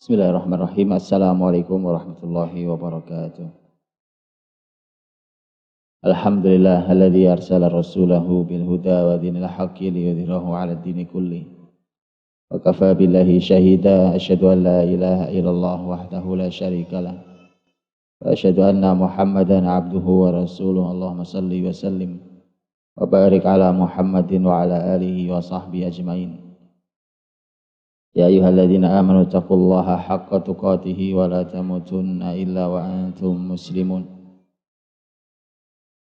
Bismillahirrahmanirrahim. Assalamualaikum warahmatullahi wabarakatuh. Alhamdulillah alladzi arsala rasulahu bil huda wa dinil haqqi liyudhhirahu 'ala ad-dini kulli. Wa kafa billahi shahida asyhadu an la ilaha illallah wahdahu la syarikalah. Wa asyhadu anna Muhammadan 'abduhu wa rasuluhu. Allahumma shalli wa sallim wa barik 'ala Muhammadin wa 'ala alihi wa sahbihi ajmain. Ya ayyuhalladzina amanu taqullaha haqqa tuqatih wa la tamutunna illa wa antum muslimun.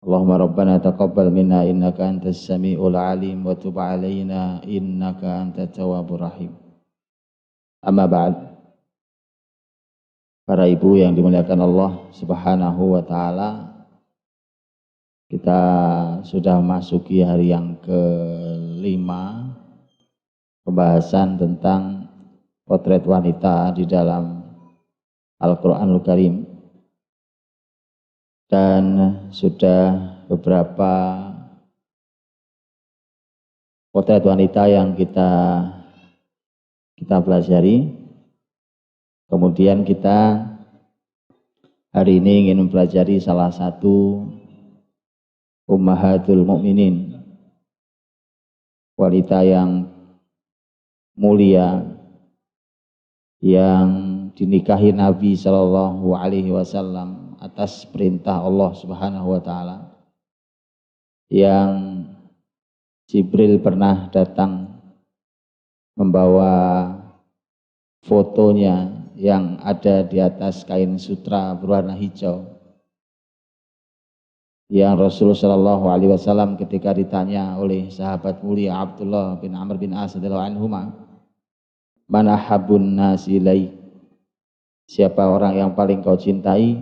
Allahumma rabbana taqabbal minna innaka antas samiul alim wa tub alaina innaka antat tawwabur rahim. Amma ba'd. Para ibu yang dimuliakan Allah Subhanahu wa taala, kita sudah masuki hari yang kelima pembahasan tentang potret wanita di dalam Al-Quranul Karim, dan sudah beberapa potret wanita yang kita pelajari. Kemudian kita hari ini ingin mempelajari salah satu Ummahatul Mukminin, wanita yang mulia yang dinikahi Nabi Shallallahu Alaihi Wasallam atas perintah Allah Subhanahu Wa Taala, yang Jibril pernah datang membawa fotonya yang ada di atas kain sutra berwarna hijau, yang Rasulullah Shallallahu Alaihi Wasallam ketika ditanya oleh sahabat mulia Abdullah bin Amr bin As radhiyallahu anhuma, mana habun nasi ilaik, siapa orang yang paling kau cintai?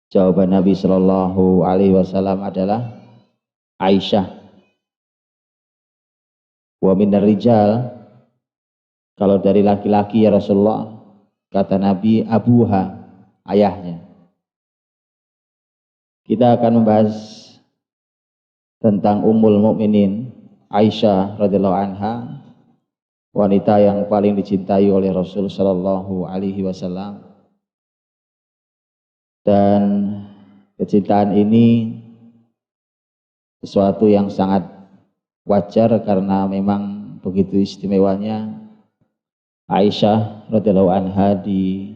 Jawaban Nabi Shallallahu Alaihi Wasallam adalah Aisyah. Wa minar rijal, kalau dari laki-laki ya Rasulullah, kata Nabi, abuha, ayahnya. Kita akan membahas tentang Ummul Mukminin Aisyah radhiyallahu anha, wanita yang paling dicintai oleh Rasul Shallallahu Alaihi Wasallam. Dan kecintaan ini sesuatu yang sangat wajar karena memang begitu istimewanya Aisyah radhiyallahu anha di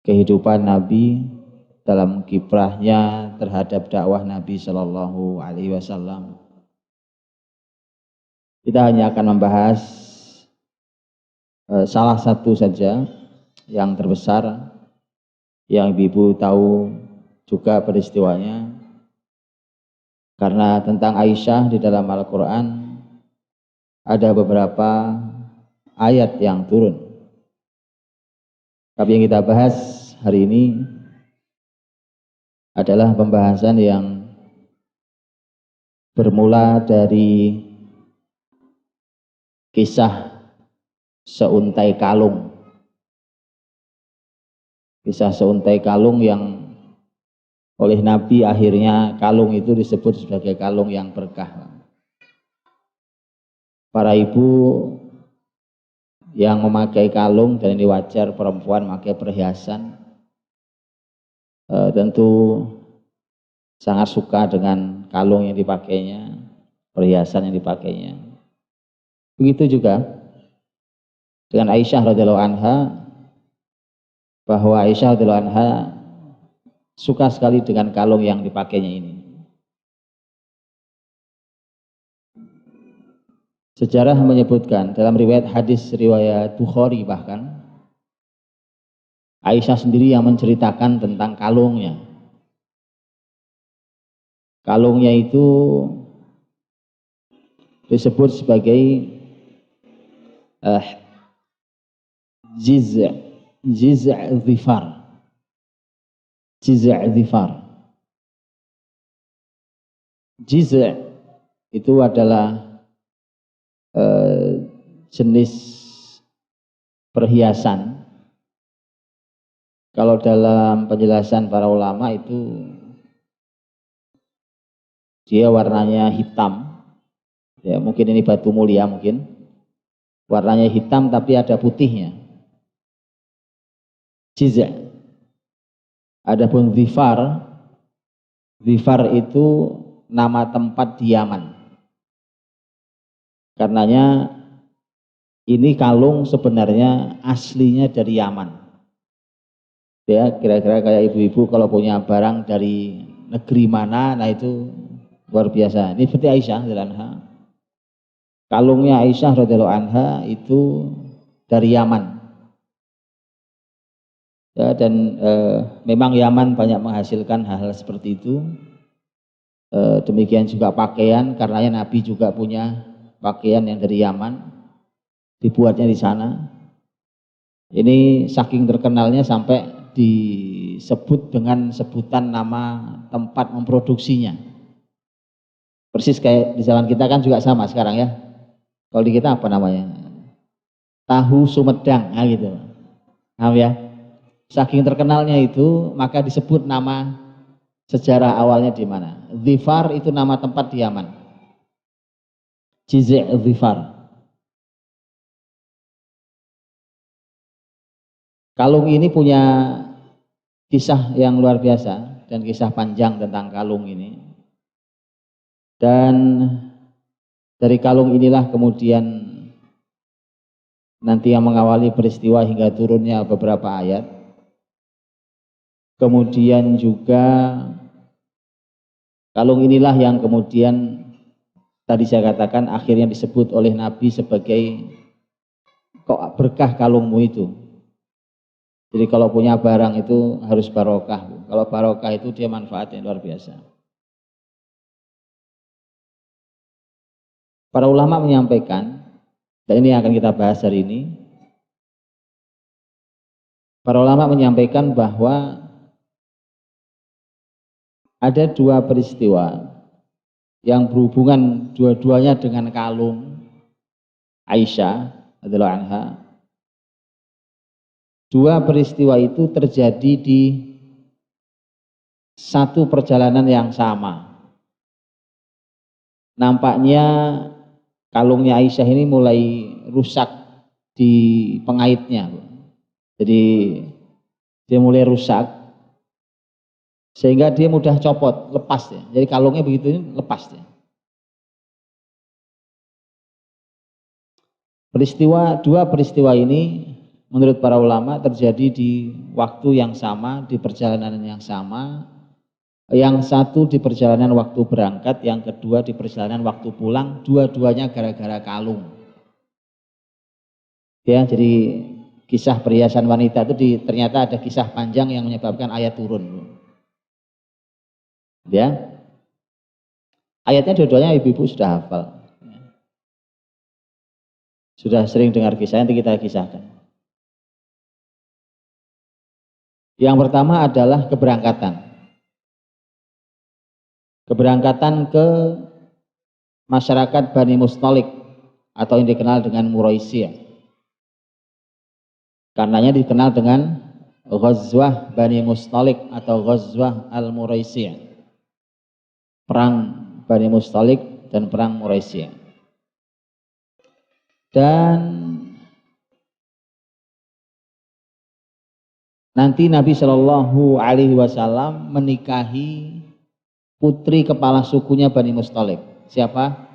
kehidupan Nabi dalam kiprahnya terhadap dakwah Nabi Shallallahu Alaihi Wasallam. Kita hanya akan membahas salah satu saja yang terbesar, yang ibu tahu juga peristiwanya, karena tentang Aisyah di dalam Al-Quran ada beberapa ayat yang turun. Tapi yang kita bahas hari ini adalah pembahasan yang bermula dari kisah seuntai kalung. Kisah seuntai kalung yang oleh Nabi akhirnya kalung itu disebut sebagai kalung yang berkah. Para ibu yang memakai kalung, dan ini wajar perempuan memakai perhiasan, tentu sangat suka dengan kalung yang dipakainya, perhiasan yang dipakainya. Begitu juga dengan Aisyah radhiyallahu anha, bahwa Aisyah radhiyallahu anha suka sekali dengan kalung yang dipakainya ini. Sejarah menyebutkan dalam riwayat hadis riwayat Bukhari, bahkan Aisyah sendiri yang menceritakan tentang kalungnya. Kalungnya itu disebut sebagai Jiz' dhifar. Jiz' itu adalah jenis perhiasan. Kalau dalam penjelasan para ulama itu dia warnanya hitam. Ya, mungkin ini batu mulia mungkin. Warnanya hitam tapi ada putihnya. Jiza'. Adapun Dhifar, Dhifar itu nama tempat di Yaman. Karenanya ini kalung sebenarnya aslinya dari Yaman. Ya, kira-kira kayak ibu-ibu kalau punya barang dari negeri mana, nah itu luar biasa. Ini seperti Aisyah radhiyallahu anha. Kalungnya Aisyah radhiyallahu anha itu dari Yaman. Ya, dan memang Yaman banyak menghasilkan hal-hal seperti itu. Demikian juga pakaian, karenanya Nabi juga punya pakaian yang dari Yaman, dibuatnya di sana. Ini saking terkenalnya sampai disebut dengan sebutan nama tempat memproduksinya. Persis kayak di jalan kita kan juga sama sekarang ya. Kalau di kita apa namanya? Tahu Sumedang, nah gitu. Paham ya? Saking terkenalnya itu, maka disebut nama sejarah awalnya di mana. Dhifar itu nama tempat di Yaman. Jiza' Dhifar. Kalung ini punya kisah yang luar biasa dan kisah panjang tentang kalung ini. Dan dari kalung inilah kemudian nanti yang mengawali peristiwa hingga turunnya beberapa ayat. Kemudian juga kalung inilah yang kemudian tadi saya katakan akhirnya disebut oleh Nabi sebagai kok berkah kalungmu itu. Jadi kalau punya barang itu harus barokah. Kalau barokah itu dia manfaatnya luar biasa. Para ulama menyampaikan, dan ini akan kita bahas hari ini. Para ulama menyampaikan bahwa ada dua peristiwa yang berhubungan dua-duanya dengan kalung Aisyah radhiyallahu anha. Dua peristiwa itu terjadi di satu perjalanan yang sama. Nampaknya kalungnya Aisyah ini mulai rusak di pengaitnya. Jadi dia mulai rusak sehingga dia mudah copot, lepas ya. Jadi kalungnya begitu ini lepas ya. Dua peristiwa ini menurut para ulama terjadi di waktu yang sama, di perjalanan yang sama. Yang satu di perjalanan waktu berangkat, yang kedua di perjalanan waktu pulang, dua-duanya gara-gara kalung. Ya, jadi kisah perhiasan wanita itu ternyata ada kisah panjang yang menyebabkan ayat turun. Ya, ayatnya dua-duanya ibu-ibu sudah hafal, sudah sering dengar kisah, nanti kita kisahkan. Yang pertama adalah keberangkatan ke masyarakat Bani Mustalik atau yang dikenal dengan Muraisiyah. Karenanya dikenal dengan Ghazwah Bani Mustalik atau Ghazwah Al-Muraisiyah. Perang Bani Mustalik dan perang Muraisiyah. Dan nanti Nabi Shallallahu Alaihi Wasallam menikahi putri kepala sukunya Bani Mustalik. Siapa?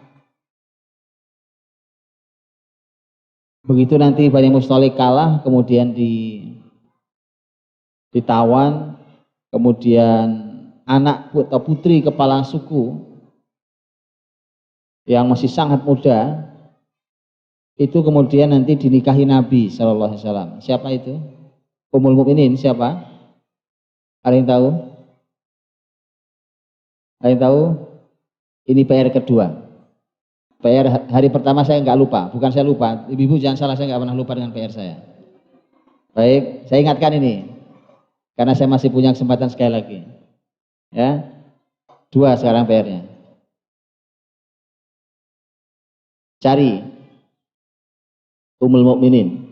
Begitu nanti Bani Mustalik kalah, kemudian ditawan, kemudian anak atau putri kepala suku yang masih sangat muda itu kemudian nanti dinikahi Nabi Shallallahu Alaihi Wasallam. Siapa itu? Ummul Mukminin siapa? Ada yang tahu? Ada yang tahu? Ini PR kedua. PR hari pertama saya nggak lupa, bukan saya lupa. Ibu-ibu jangan salah, saya nggak pernah lupa dengan PR saya. Baik, saya ingatkan ini karena saya masih punya kesempatan sekali lagi. Ya, dua sekarang PR-nya. Cari Ummul Mukminin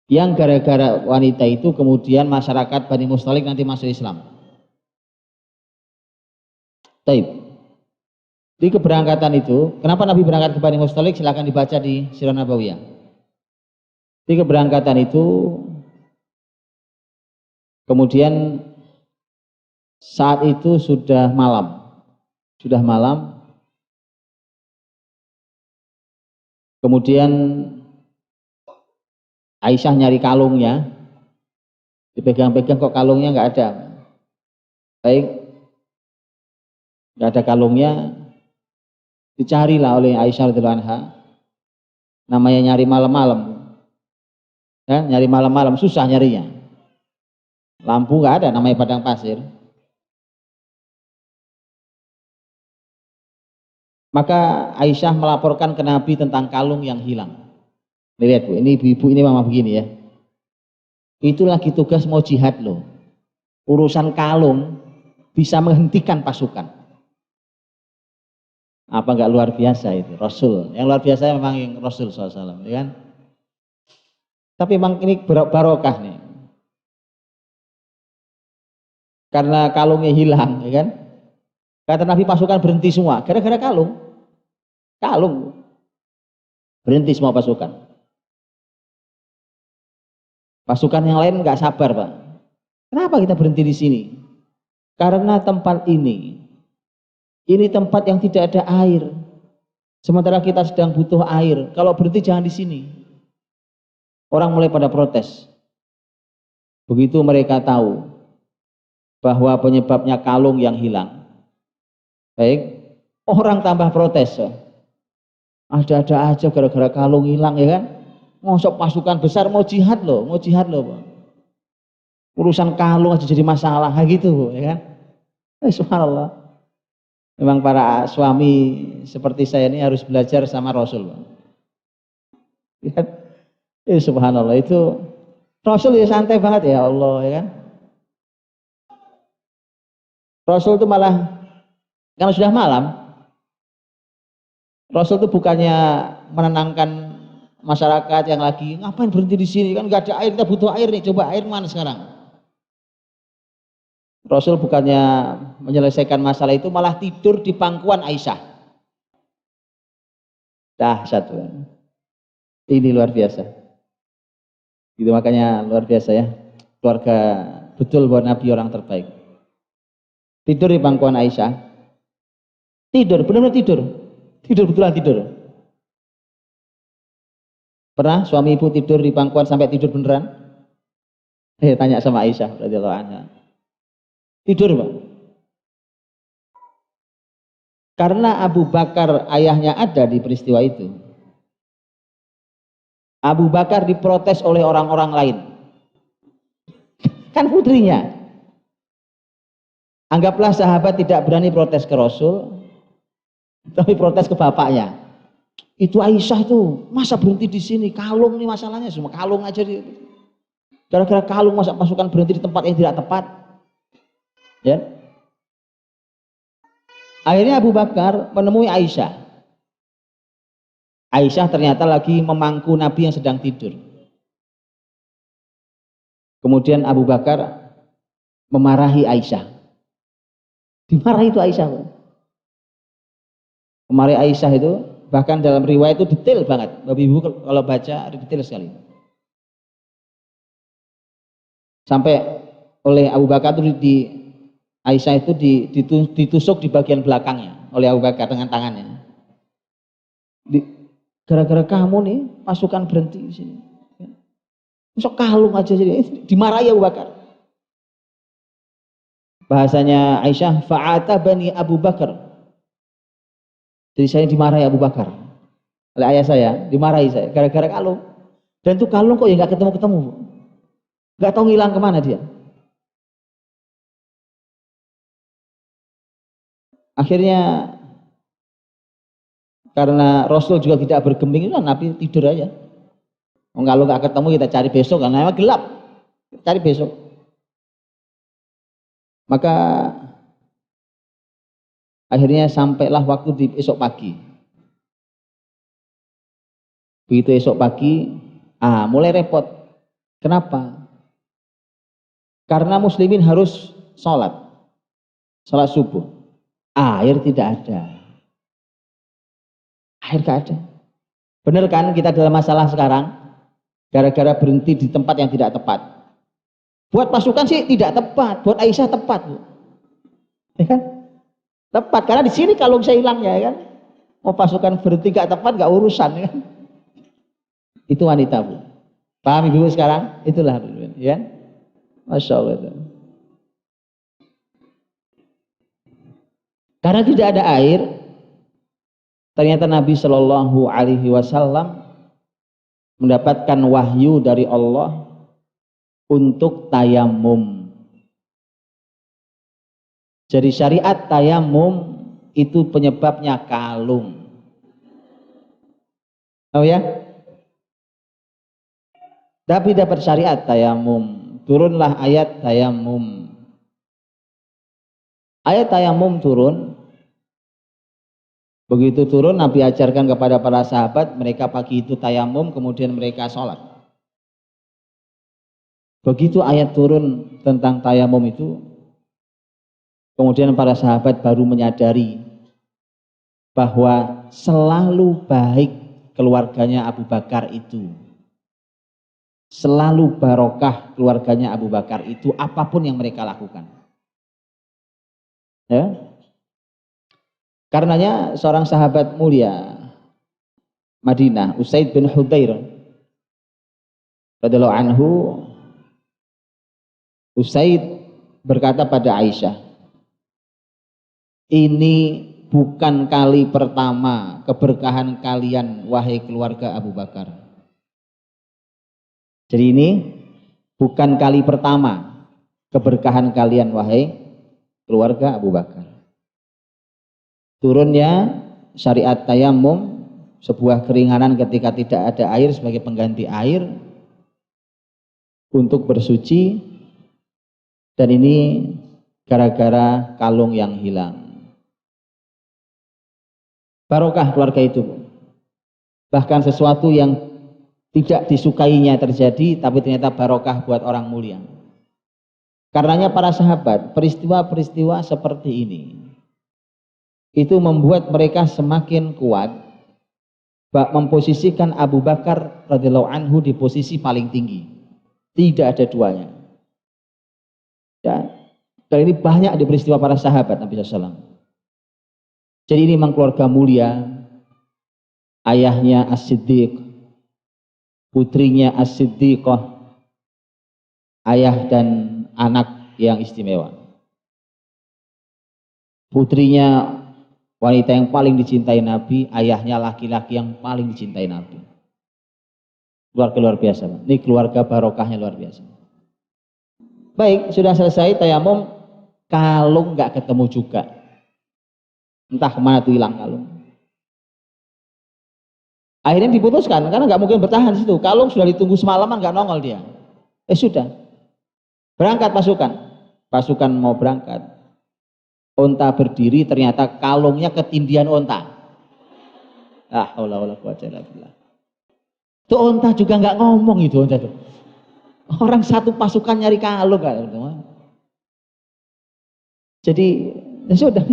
yang gara-gara wanita itu kemudian masyarakat Bani Mustalik nanti masuk Islam. Taib. Di keberangkatan itu, kenapa Nabi berangkat ke Bani Mustalik? Silakan dibaca di Sirah Nabawiyah. Di keberangkatan itu Kemudian saat itu sudah malam. Kemudian Aisyah nyari kalungnya, dipegang-pegang kok kalungnya nggak ada. Baik, nggak ada kalungnya, dicarilah oleh Aisyah radhiyallahu anha. Namanya nyari malam-malam, kan? Nyari malam-malam susah nyarinya. Lampu nggak ada, namanya padang pasir. Maka Aisyah melaporkan ke Nabi tentang kalung yang hilang. Ini lihat Bu, ini ibu-ibu ini mama begini ya. Itu lagi tugas mau jihad loh. Urusan kalung bisa menghentikan pasukan. Apa enggak luar biasa itu Rasul? Yang luar biasa memang yang Rasul SAW, ya kan? Tapi memang ini barokah nih. Karena kalungnya hilang, ya kan? Kata Nabi pasukan berhenti semua, gara-gara kalung. Kalung berhenti semua pasukan. Pasukan yang lain nggak sabar, Pak. Kenapa kita berhenti di sini? Karena tempat ini tempat yang tidak ada air. Sementara kita sedang butuh air. Kalau berhenti jangan di sini. Orang mulai pada protes. Begitu mereka tahu bahwa penyebabnya kalung yang hilang. Baik, orang tambah protes. Ada-ada aja gara-gara kalung hilang, ya kan? Ngosok pasukan besar mau jihad loh, Pak. Urusan kalung aja jadi masalah, gitu, ya kan? Subhanallah. Memang para suami seperti saya ini harus belajar sama Rasul, Pak. Lihat, subhanallah, itu Rasul ya santai banget ya Allah, ya kan? Rasul itu malah kalau sudah malam, Rasul itu bukannya menenangkan masyarakat yang lagi ngapain berhenti di sini, kan nggak ada air, kita butuh air nih, coba air mana sekarang. Rasul bukannya menyelesaikan masalah itu, malah tidur di pangkuan Aisyah. Dahsyat, ini luar biasa. Itu makanya luar biasa ya, keluarga betul buat Nabi orang terbaik. Tidur di pangkuan Aisyah, tidur, benar-benar tidur betulan tidur. Pernah suami ibu tidur di pangkuan sampai tidur beneran? Tanya sama Aisyah radhiyallahu anha. Tidur, Pak. Karena Abu Bakar ayahnya ada di peristiwa itu. Abu Bakar diprotes oleh orang-orang lain. Kan putrinya. Anggaplah sahabat tidak berani protes ke Rasul, tapi protes ke bapaknya. Itu Aisyah itu masa berhenti di sini, kalung nih masalahnya, semua kalung aja. Gara-gara kalung masa pasukan berhenti di tempat yang tidak tepat. Ya. Akhirnya Abu Bakar menemui Aisyah. Aisyah ternyata lagi memangku Nabi yang sedang tidur. Kemudian Abu Bakar memarahi Aisyah. Dimarahi itu Aisyah. Memarahi Aisyah itu bahkan dalam riwayat itu detail banget. Bapak Ibu kalau baca detail sekali. Sampai oleh Abu Bakar itu Aisyah itu ditusuk di bagian belakangnya oleh Abu Bakar dengan tangannya. Gara-gara kamu nih pasukan berhenti di sini. Masuk kalung aja jadi dimarahi Abu Bakar. Bahasanya Aisyah, fa'atabani Abu Bakar. Jadi saya dimarahi Abu Bakar oleh ayah saya, dimarahi saya gara-gara kalung. Dan itu kalung kok ya nggak ketemu-ketemu, nggak tahu ngilang kemana dia. Akhirnya karena Rasul juga tidak bergeming, itu Nabi tidur aja. Kalau nggak ketemu kita cari besok, karena memang gelap, cari besok. Maka akhirnya sampailah waktu di esok pagi. Begitu esok pagi, mulai repot. Kenapa? Karena muslimin harus sholat subuh. Air tidak ada. Air tidak ada. Benar kan kita dalam masalah sekarang? Gara-gara berhenti di tempat yang tidak tepat. Buat pasukan sih tidak tepat, buat Aisyah tepat, Bu. Ya kan? Tepat karena di sini kalung saya hilang ya kan. Mau pasukan berhenti gak tepat gak urusan ya kan. Itu wanita, Bu. Paham Ibu sekarang? Itulah, ya. Masya Allah itu. Karena tidak ada air, ternyata Nabi Shallallahu Alaihi Wasallam mendapatkan wahyu dari Allah untuk tayamum. Jadi syariat tayamum itu penyebabnya kalung. Oh ya? Tapi dapat syariat tayamum, turunlah ayat tayamum. Ayat tayamum turun. Begitu turun Nabi ajarkan kepada para sahabat, mereka pagi itu tayamum, kemudian mereka sholat. Begitu ayat turun tentang tayamum itu, kemudian para sahabat baru menyadari bahwa selalu baik keluarganya Abu Bakar itu. Selalu barokah keluarganya Abu Bakar itu apapun yang mereka lakukan. Ya. Karenanya seorang sahabat mulia Madinah, Usaid bin Hudayr radhiyallahu anhu, Usaid berkata pada Aisyah, ini bukan kali pertama keberkahan kalian wahai keluarga Abu Bakar. Jadi ini bukan kali pertama keberkahan kalian wahai keluarga Abu Bakar. Turunnya syariat tayamum, sebuah keringanan ketika tidak ada air sebagai pengganti air untuk bersuci, dan ini gara-gara kalung yang hilang. Barokah keluarga itu. Bahkan sesuatu yang tidak disukainya terjadi, tapi ternyata barokah buat orang mulia. Karenanya para sahabat, peristiwa-peristiwa seperti ini itu membuat mereka semakin kuat memposisikan Abu Bakar radhiyallahu anhu di posisi paling tinggi. Tidak ada duanya. Ya. Dan ini banyak di peristiwa para sahabat Nabi SAW. Jadi ini memang keluarga mulia. Ayahnya As-Siddiq, putrinya As-Siddiqah, ayah dan anak yang istimewa. Putrinya wanita yang paling dicintai Nabi, ayahnya laki-laki yang paling dicintai Nabi. Keluarga luar biasa. Ini keluarga barokahnya luar biasa. Baik, sudah selesai tayamum, kalung nggak ketemu juga. Entah kemana tuh hilang kalung. Akhirnya diputuskan, karena nggak mungkin bertahan di situ. Kalung sudah ditunggu semalaman nggak nongol dia. Sudah. Berangkat pasukan. Pasukan mau berangkat. Onta berdiri, ternyata kalungnya ketindihan onta. Haula quwwata illa billah. Itu onta juga nggak ngomong itu onta tuh. Orang satu pasukan nyari kalung kan. Jadi ya sudah.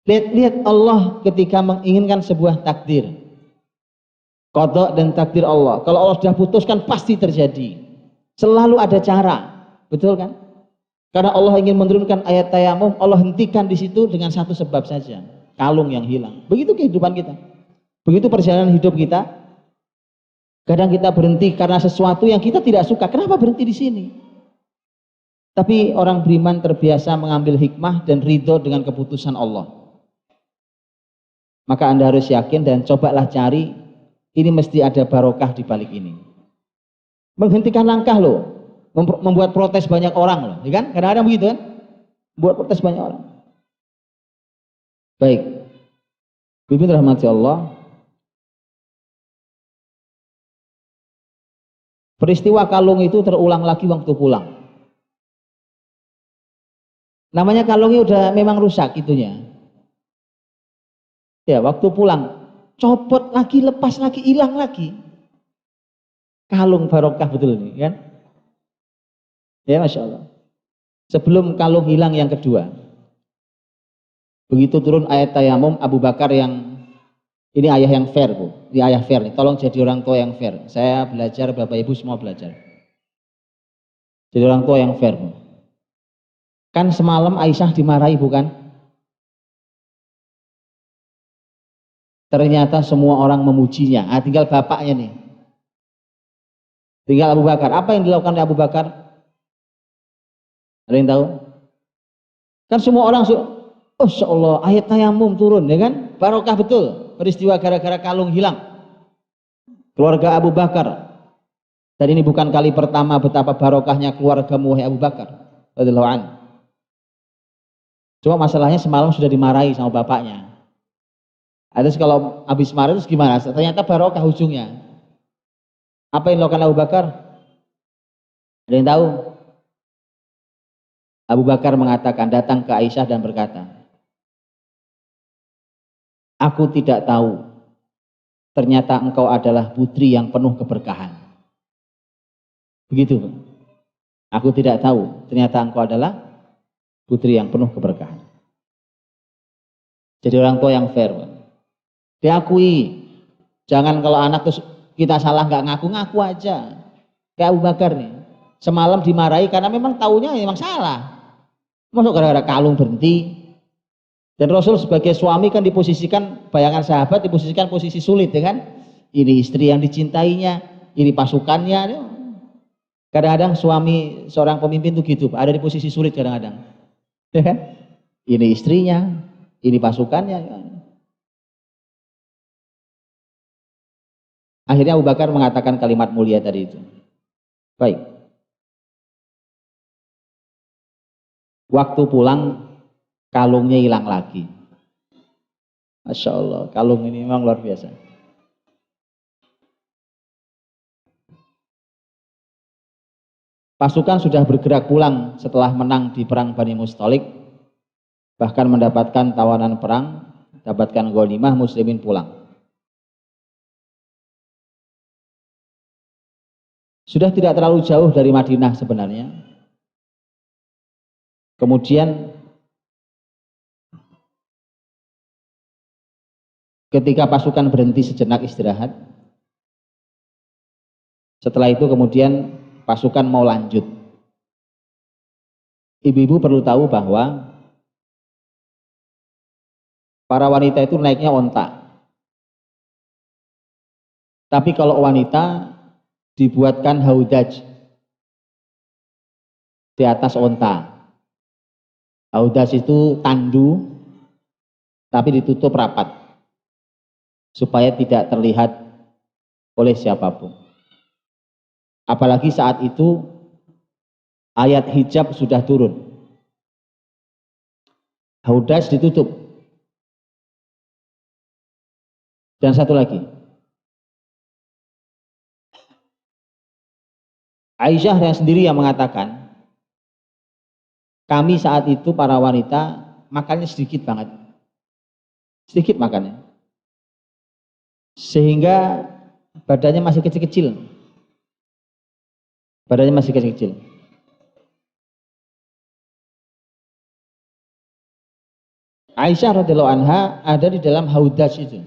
Lihat Allah ketika menginginkan sebuah takdir. Qada dan takdir Allah. Kalau Allah sudah putuskan pasti terjadi. Selalu ada cara, betul kan? Karena Allah ingin menurunkan ayat tayamum, Allah hentikan di situ dengan satu sebab saja, kalung yang hilang. Begitu kehidupan kita. Begitu perjalanan hidup kita. Kadang kita berhenti karena sesuatu yang kita tidak suka. Kenapa berhenti di sini? Tapi orang beriman terbiasa mengambil hikmah dan ridho dengan keputusan Allah. Maka Anda harus yakin dan cobalah cari, ini mesti ada barokah di balik ini. Menghentikan langkah loh. Membuat protes banyak orang loh, ya kan? Kadang-kadang begitu kan? Membuat protes banyak orang. Baik. Bibi rahmati Allah. Peristiwa kalung itu terulang lagi waktu pulang. Namanya kalungnya udah memang rusak itunya. Ya, waktu pulang copot lagi, lepas lagi, hilang lagi. Kalung barokah betul ini, kan? Ya, Masya Allah. Sebelum kalung hilang yang kedua, begitu turun ayat tayamum, Abu Bakar yang ini ayah yang fair, Bu. Ini ayah fair nih. Tolong jadi orang tua yang fair. Saya belajar, Bapak Ibu semua belajar. Jadi orang tua yang fair. Kan semalam Aisyah dimarahi bukan? Ternyata semua orang memujinya. Tinggal bapaknya nih. Tinggal Abu Bakar. Apa yang dilakukan oleh Abu Bakar? Ada yang tahu? Kan semua orang oh Allah, ayat tayamum turun, ya kan? Barokah betul. Peristiwa gara-gara kalung hilang. Keluarga Abu Bakar. Dan ini bukan kali pertama betapa barokahnya keluarga wahai Abu Bakar radhiyallahu anhu. Cuma masalahnya semalam sudah dimarahi sama bapaknya. Terus kalau habis marah terus gimana? Ternyata barokah ujungnya. Apa yang dilakukan Abu Bakar? Ada yang tahu? Abu Bakar mengatakan, datang ke Aisyah dan berkata, aku tidak tahu, ternyata engkau adalah putri yang penuh keberkahan. Begitu. Aku tidak tahu, ternyata engkau adalah putri yang penuh keberkahan. Jadi orang tua yang fair. Diakui. Jangan kalau anak terus kita salah nggak ngaku-ngaku aja. Kayak Abu Bakar nih. Semalam dimarahi karena memang taunya memang salah. Masuk gara-gara kalung berhenti. Dan Rasul sebagai suami kan diposisikan, bayangan sahabat diposisikan posisi sulit, ya kan? Ini istri yang dicintainya, ini pasukannya. Kadang-kadang suami seorang pemimpin itu gitu, ada di posisi sulit kadang-kadang. Ya kan? Ini istrinya, ini pasukannya. Akhirnya Abu Bakar mengatakan kalimat mulia tadi itu. Baik. Waktu pulang kalungnya hilang lagi. Masya Allah, kalung ini memang luar biasa. Pasukan sudah bergerak pulang setelah menang di perang Bani Mustalik, bahkan mendapatkan tawanan perang, dapatkan ghanimah, muslimin pulang. Sudah tidak terlalu jauh dari Madinah sebenarnya. Kemudian ketika pasukan berhenti sejenak istirahat, setelah itu kemudian pasukan mau lanjut. Ibu-ibu perlu tahu bahwa para wanita itu naiknya onta. Tapi kalau wanita dibuatkan haudaj di atas onta. Haudaj itu tandu tapi ditutup rapat supaya tidak terlihat oleh siapapun. Apalagi saat itu ayat hijab sudah turun. Haudaj ditutup. Dan satu lagi, Aisyah yang sendiri yang mengatakan, kami saat itu para wanita makannya sedikit banget. Sedikit makannya. Sehingga badannya masih kecil-kecil. Badannya masih kecil-kecil. Aisyah radhiyallahu anha ada di dalam haudaj itu.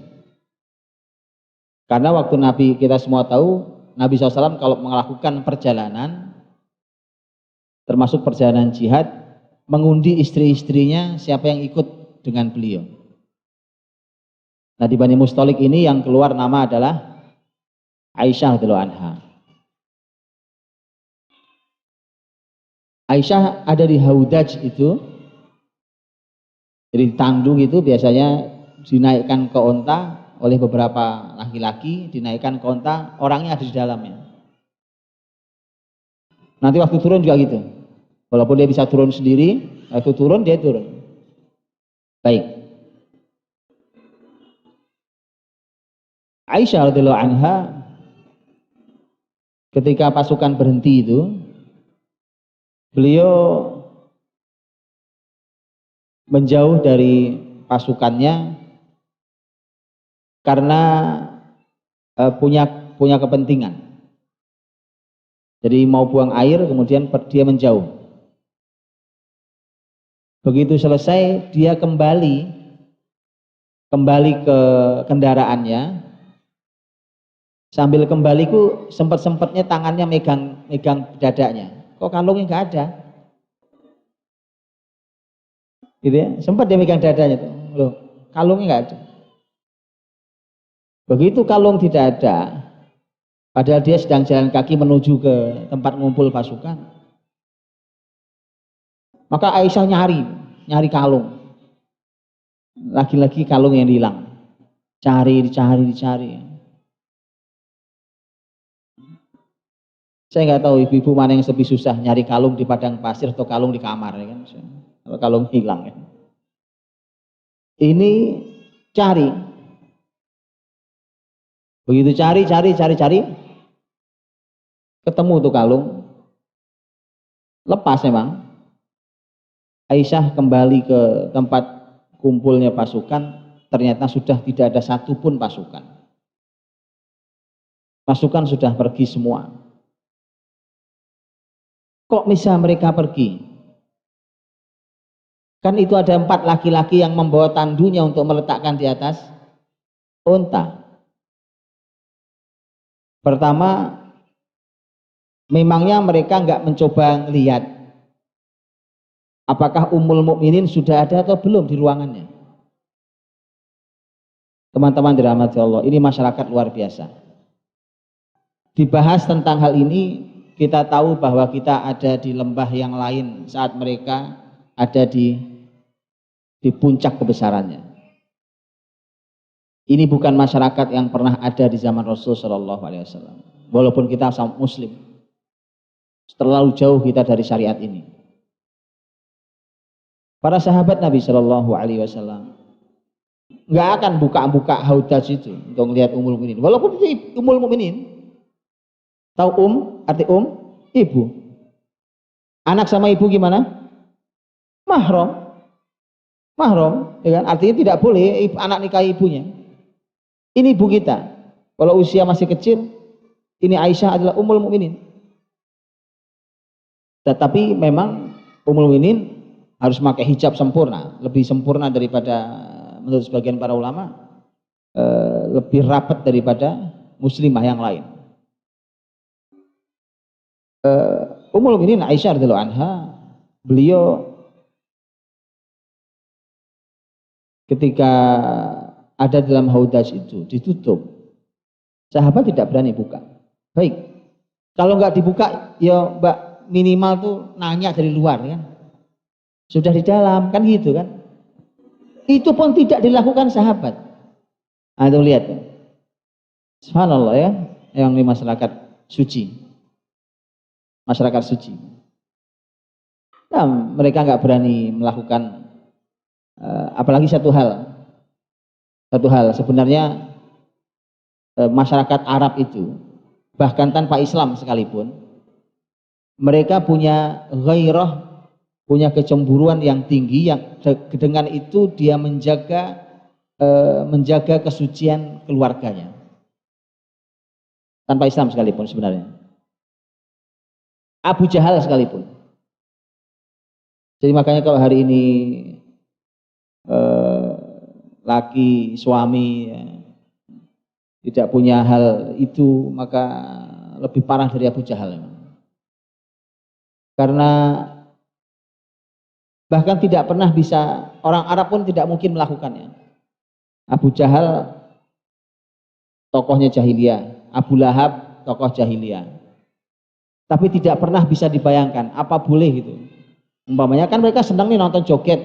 Karena waktu Nabi, kita semua tahu, Nabi SAW kalau melakukan perjalanan, termasuk perjalanan jihad, mengundi istri-istrinya siapa yang ikut dengan beliau. Nah di Bani Mustalik ini yang keluar nama adalah Aisyah radhiyallahu anha. Aisyah ada di haudaj itu, jadi tandu itu biasanya dinaikkan ke onta oleh beberapa laki-laki, dinaikkan ke onta, orangnya ada di dalamnya. Nanti waktu turun juga gitu. Walaupun dia bisa turun sendiri, waktu turun dia turun. Baik. Aisyah radhiyallahu anha ketika pasukan berhenti itu, beliau menjauh dari pasukannya karena punya kepentingan. Jadi mau buang air, kemudian dia menjauh. Begitu selesai, dia kembali ke kendaraannya. Sambil kembali ku sempat-sempatnya tangannya megang dadanya. kok kalungnya nggak ada? Gitu ya, sempat dia megang dadanya tuh, loh kalungnya nggak ada. Begitu kalung tidak ada, padahal dia sedang jalan kaki menuju ke tempat ngumpul pasukan, maka Aisyah nyari kalung. Lagi-lagi kalung yang hilang, dicari. Saya nggak tahu ibu-ibu mana yang lebih susah, nyari kalung di padang pasir atau kalung di kamar, ya kan? Kalau kalung hilang ya. Ini cari, begitu cari, ketemu tuh kalung, lepas memang. Aisyah kembali ke tempat kumpulnya pasukan, ternyata sudah tidak ada satupun pasukan. Pasukan sudah pergi semua. Kok bisa mereka pergi? Kan itu ada 4 laki-laki yang membawa tandunya untuk meletakkan di atas unta. Pertama, memangnya mereka nggak mencoba lihat apakah Ummul Mukminin sudah ada atau belum di ruangannya? Teman-teman dirahmati Allah, ini masyarakat luar biasa. Dibahas tentang hal ini, kita tahu bahwa kita ada di lembah yang lain saat mereka ada di puncak kebesarannya. Ini bukan masyarakat yang pernah ada di zaman Rasul Shallallahu Alaihi Wasallam. Walaupun kita sama Muslim, terlalu jauh kita dari syariat ini. Para sahabat Nabi Shallallahu Alaihi Wasallam nggak akan buka haudaj itu untuk melihat Ummul Mukminin. Walaupun itu Ummul Mukminin. Tahu arti ibu. Anak sama ibu gimana? Mahram, ya kan? Artinya tidak boleh anak nikahi ibunya. Ini ibu kita. Kalau usia masih kecil, ini Aisyah adalah Ummul Mukminin. Tetapi memang Ummul Mukminin harus pakai hijab sempurna, lebih sempurna daripada menurut sebagian para ulama, lebih rapat daripada muslimah yang lain. Ummul Mukminin Aisyah radhiyallahu anha, beliau ketika ada dalam haudaj itu ditutup, sahabat tidak berani buka. Baik, kalau nggak dibuka, ya Mbak, minimal tuh nanya dari luar kan, sudah di dalam kan gitu kan. Itu pun tidak dilakukan sahabat. Nah, tuh lihat, subhanallah ya, yang di masyarakat suci. Masyarakat suci. Nah, mereka nggak berani melakukan apalagi satu hal sebenarnya masyarakat Arab itu bahkan tanpa Islam sekalipun mereka punya ghairah, punya kecemburuan yang tinggi yang dengan itu dia menjaga kesucian keluarganya tanpa Islam sekalipun sebenarnya. Abu Jahal sekalipun. Jadi makanya kalau hari ini laki suami ya, tidak punya hal itu, maka lebih parah dari Abu Jahal. Karena bahkan tidak pernah bisa, orang Arab pun tidak mungkin melakukannya. Abu Jahal tokohnya jahiliyah, Abu Lahab tokoh jahiliyah. Tapi tidak pernah bisa dibayangkan apa boleh gitu. Umpamanya kan mereka senang nih nonton joget,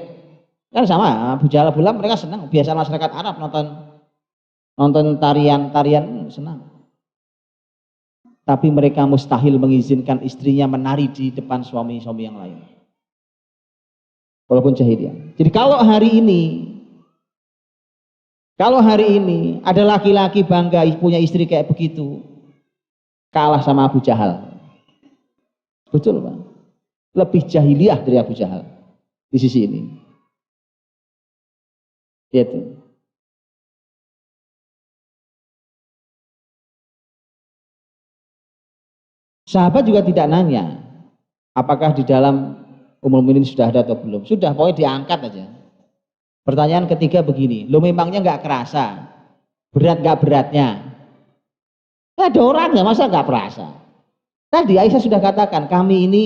kan sama Abu Jahal, Abu Lahab mereka senang, biasa masyarakat Arab nonton tarian senang. Tapi mereka mustahil mengizinkan istrinya menari di depan suami-suami yang lain, walaupun jahiliyah. Jadi kalau hari ini ada laki-laki bangga punya istri kayak begitu, kalah sama Abu Jahal. Betul Pak, lebih jahiliyah dari Abu Jahal di sisi ini. Itu. Sahabat juga tidak nanya apakah di dalam Ummul Mukminin sudah ada atau belum. Sudah, pokoknya diangkat aja. Pertanyaan ketiga begini, lo memangnya nggak kerasa berat nggak beratnya? Ada orangnya masa nggak perasa? Tadi Aisyah sudah katakan, kami ini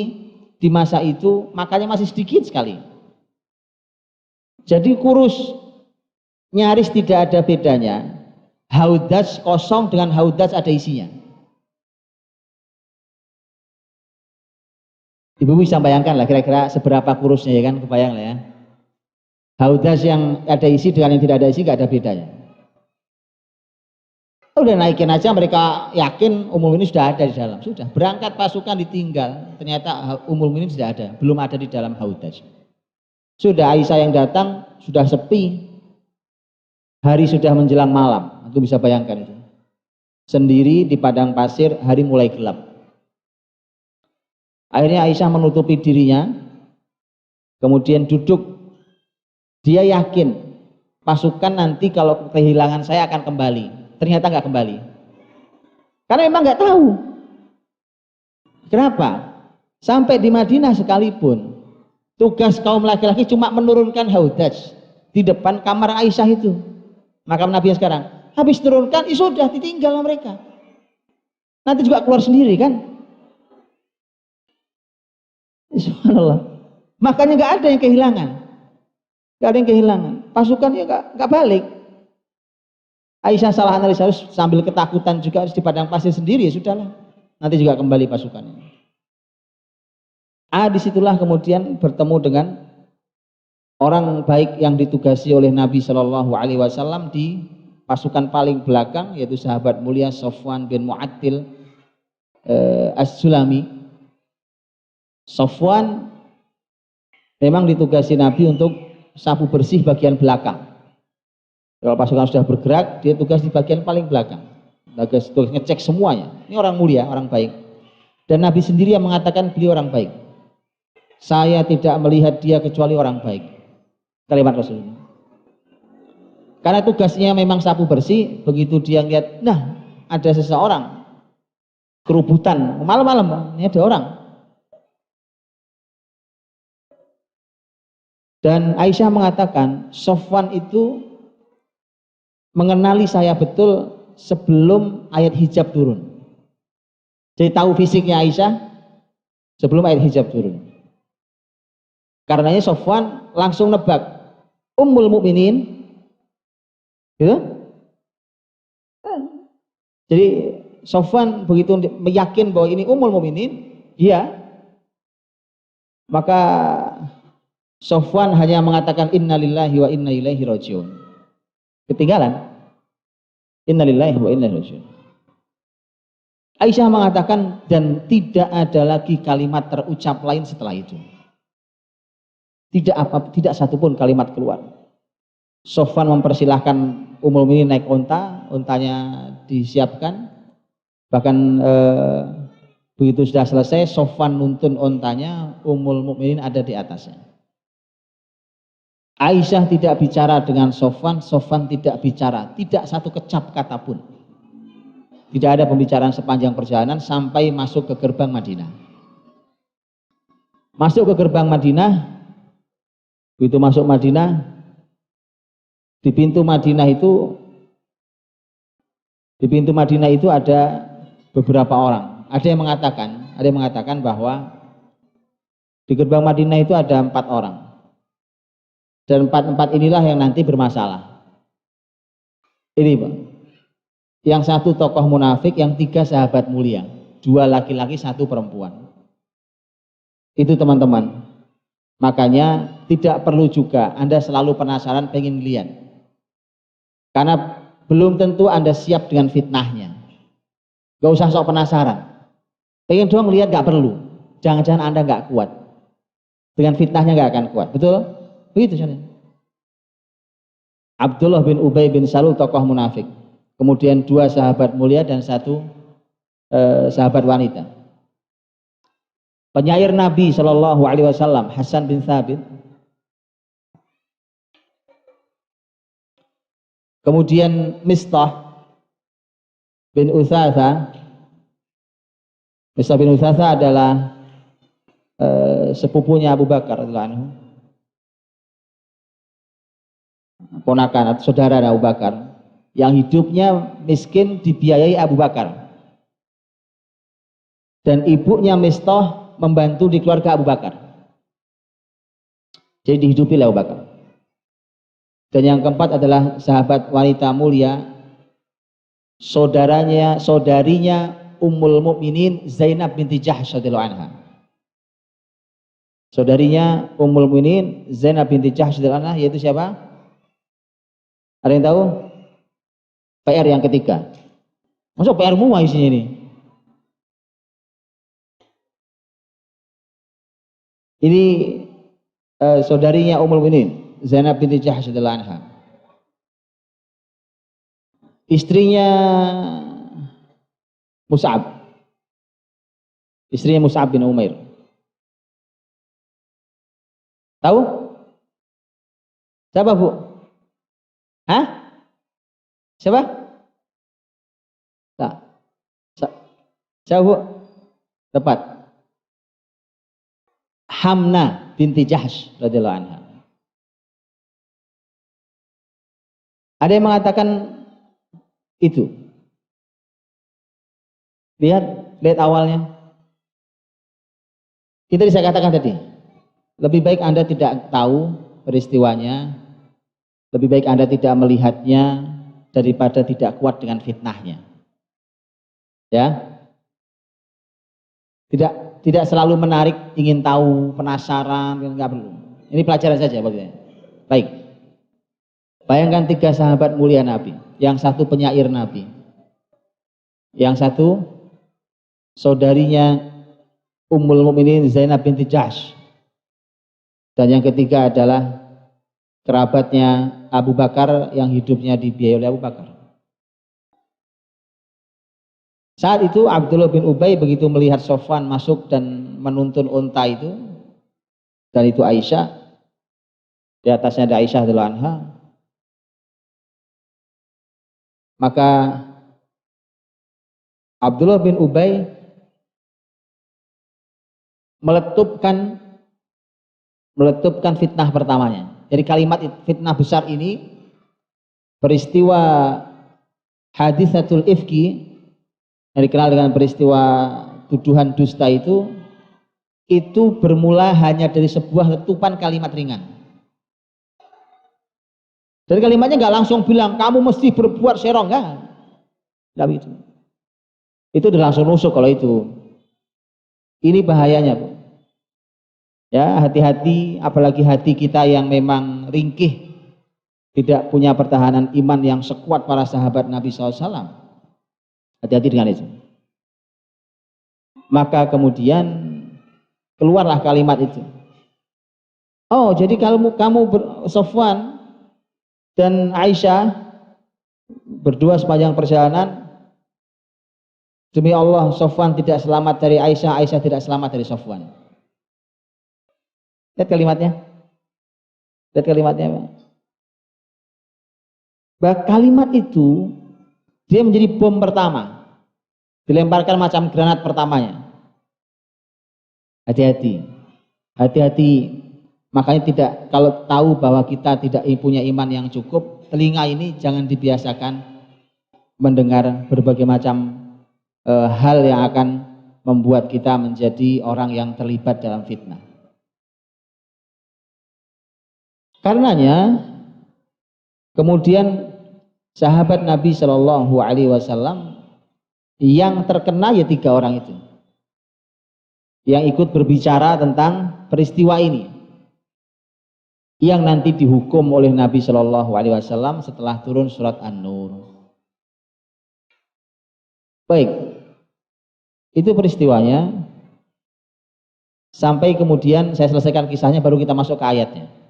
di masa itu makannya masih sedikit sekali. Jadi kurus, nyaris tidak ada bedanya. Haudaj kosong dengan haudaj ada isinya. Ibu bisa bayangkan lah kira-kira seberapa kurusnya, ya kan, kebayang lah ya. Haudaj yang ada isi dengan yang tidak ada isi gak ada bedanya. Udah naikin aja, mereka yakin Ummul Mukminin sudah ada di dalam. Sudah berangkat pasukan ditinggal, ternyata Ummul Mukminin tidak ada, belum ada di dalam haudaj. Sudah Aisyah yang datang, sudah sepi, hari sudah menjelang malam. Aku bisa bayangkan itu, sendiri di padang pasir, hari mulai gelap. Akhirnya Aisyah menutupi dirinya, kemudian duduk. Dia yakin pasukan nanti kalau kehilangan saya akan kembali. Ternyata nggak kembali, karena memang nggak tahu. Kenapa? Sampai di Madinah sekalipun, tugas kaum laki-laki cuma menurunkan haudaj di depan kamar Aisyah itu. Makam Nabi yang sekarang, habis turunkan, sudah ditinggal sama mereka. Nanti juga keluar sendiri kan? Subhanallah. Makanya nggak ada yang kehilangan, nggak ada yang kehilangan. Pasukannya nggak balik. Aisyah salah analisa, sambil ketakutan juga di padang pasir sendiri, ya sudahlah, nanti juga kembali pasukannya. Disitulah kemudian bertemu dengan orang baik yang ditugasi oleh Nabi Shallallahu Alaihi Wasallam di pasukan paling belakang, yaitu sahabat mulia Sofwan bin Mu'attil As-Sulami. Sofwan memang ditugasi Nabi untuk sapu bersih bagian belakang. Kalau pasukan sudah bergerak, dia tugas di bagian paling belakang. Tugas ngecek semuanya. Ini orang mulia, orang baik. Dan Nabi sendiri yang mengatakan beliau orang baik. Saya tidak melihat dia kecuali orang baik. Kalimat Rasulullah. Karena tugasnya memang sapu bersih, begitu dia lihat, nah ada seseorang kerubutan, malam-malam, ini ada orang. Dan Aisyah mengatakan, Sofwan itu mengenali saya betul sebelum ayat hijab turun. Jadi tahu fisiknya Aisyah sebelum ayat hijab turun. Karenanya Sofwan langsung nebak Ummul Mukminin, gitu. Jadi Sofwan begitu meyakin bahwa ini Ummul Mukminin, iya. Maka Sofwan hanya mengatakan innalillahi wa inna ilaihi rajiun. Ketinggalan. Innalillahi wa inna ilaihi raji'un. Aisyah mengatakan, dan tidak ada lagi kalimat terucap lain setelah itu. Tidak satupun kalimat keluar. Sofwan mempersilahkan Ummul Mukminin naik onta, ontanya disiapkan. Bahkan begitu sudah selesai, Sofwan nuntun ontanya, Ummul Mukminin ada di atasnya. Aisyah tidak bicara dengan Sofwan, Sofwan tidak bicara, tidak satu kecap kata pun. Tidak ada pembicaraan sepanjang perjalanan sampai masuk ke gerbang Madinah. Masuk ke gerbang Madinah, begitu masuk Madinah, di pintu Madinah itu ada beberapa orang. Ada yang mengatakan bahwa di gerbang Madinah itu ada 4 orang. Dan 4 inilah yang nanti bermasalah. Ini Pak, yang 1 tokoh munafik, yang 3 sahabat mulia, 2 laki-laki 1 perempuan. Itu teman-teman. Makanya tidak perlu juga Anda selalu penasaran pengen lihat, karena belum tentu Anda siap dengan fitnahnya. Gak usah sok penasaran, pengen doang lihat, gak perlu. Jangan-jangan Anda gak kuat, dengan fitnahnya gak akan kuat. Betul? Begitu saja. Abdullah bin Ubay bin Salul, tokoh munafik. Kemudian 2 sahabat mulia dan 1 sahabat wanita. Penyair Nabi Shallallahu Alaihi Wasallam, Hasan bin Thabit. Kemudian Mistah bin Utsatsa. Mistah bin Utsatsa adalah sepupunya Abu Bakar radhiyallahu anhu, ponakan atau saudara Abu Bakar, yang hidupnya miskin dibiayai Abu Bakar. dan ibunya Mistah membantu di keluarga Abu Bakar. Jadi dihidupi oleh Abu Bakar. Dan yang keempat adalah sahabat wanita mulia, saudarinya Ummul Mukminin Zainab binti Jahsy radhiyallahu anha. Saudarinya Ummul Mukminin Zainab binti Jahsy radhiyallahu anha yaitu siapa? Ada yang tahu? PR yang ketiga. Masuk PR semua isinya ini. Ini saudarinya Ummul Mukminin Zainab binti Jahsy radhiyallahu anha. Istrinya Mus'ab. Istrinya Mus'ab bin Umair. Tahu? Siapa, Bu? Hah? Siapa? Tak. Siapa, Bu? Tepat. Hamna binti Jahsy radhiyallahu anha. Ada yang mengatakan itu. Lihat awalnya. Kita bisa katakan tadi, lebih baik Anda tidak tahu peristiwanya, lebih baik Anda tidak melihatnya daripada tidak kuat dengan fitnahnya. Ya. Tidak selalu menarik, ingin tahu, penasaran, enggak perlu. Ini pelajaran saja bagi saya. Baik. Bayangkan 3 sahabat mulia Nabi, yang satu penyair Nabi, yang satu saudarinya Ummul Mukminin Zainab binti Jahsy, dan yang ketiga adalah kerabatnya Abu Bakar yang hidupnya dibiayai oleh Abu Bakar. Saat itu Abdullah bin Ubay begitu melihat Sofwan masuk dan menuntun unta itu, dan itu Aisyah, di atasnya ada Aisyah radhiyallahu anha, maka Abdullah bin Ubay meletupkan fitnah pertamanya. Jadi kalimat fitnah besar ini, peristiwa hadisatul ifki yang dikenal dengan peristiwa tuduhan dusta itu bermula hanya dari sebuah letupan kalimat ringan. Dan kalimatnya nggak langsung bilang kamu mesti berbuat serong, nggak begitu. Itu udah langsung nusuk kalau itu. Ini bahayanya, Bu. Ya, hati-hati, apalagi hati kita yang memang ringkih, tidak punya pertahanan iman yang sekuat para sahabat Nabi SAW. Hati-hati dengan itu. Maka kemudian keluarlah kalimat itu. Oh, jadi kamu Sofwan dan Aisyah berdua sepanjang perjalanan, demi Allah Sofwan tidak selamat dari Aisyah, Aisyah tidak selamat dari Sofwan. Lihat kalimatnya. Lihat kalimatnya. Kalimat itu dia menjadi bom pertama. Dilemparkan macam granat pertamanya. Hati-hati. Hati-hati. Makanya tidak, kalau tahu bahwa kita tidak punya iman yang cukup, telinga ini jangan dibiasakan mendengar berbagai macam hal yang akan membuat kita menjadi orang yang terlibat dalam fitnah. Karenanya kemudian sahabat Nabi Shallallahu Alaihi Wasallam yang terkena ya 3 orang itu, yang ikut berbicara tentang peristiwa ini, yang nanti dihukum oleh Nabi Shallallahu Alaihi Wasallam setelah turun surat An-Nur. Baik, itu peristiwanya. Sampai kemudian saya selesaikan kisahnya, baru kita masuk ke ayatnya.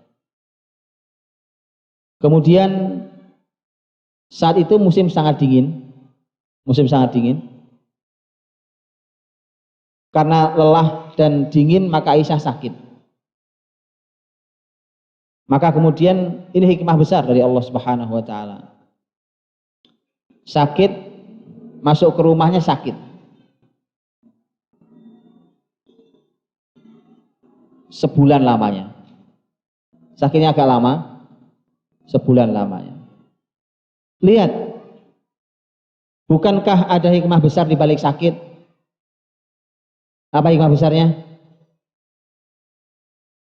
Kemudian saat itu musim sangat dingin, karena lelah dan dingin maka Aisyah sakit. Maka kemudian ini hikmah besar dari Allah Subhanahu wa taala. Sakit, masuk ke rumahnya sakit. Sebulan lamanya. Sakitnya agak lama. Sebulan lamanya. Lihat, bukankah ada hikmah besar di balik sakit? Apa hikmah besarnya?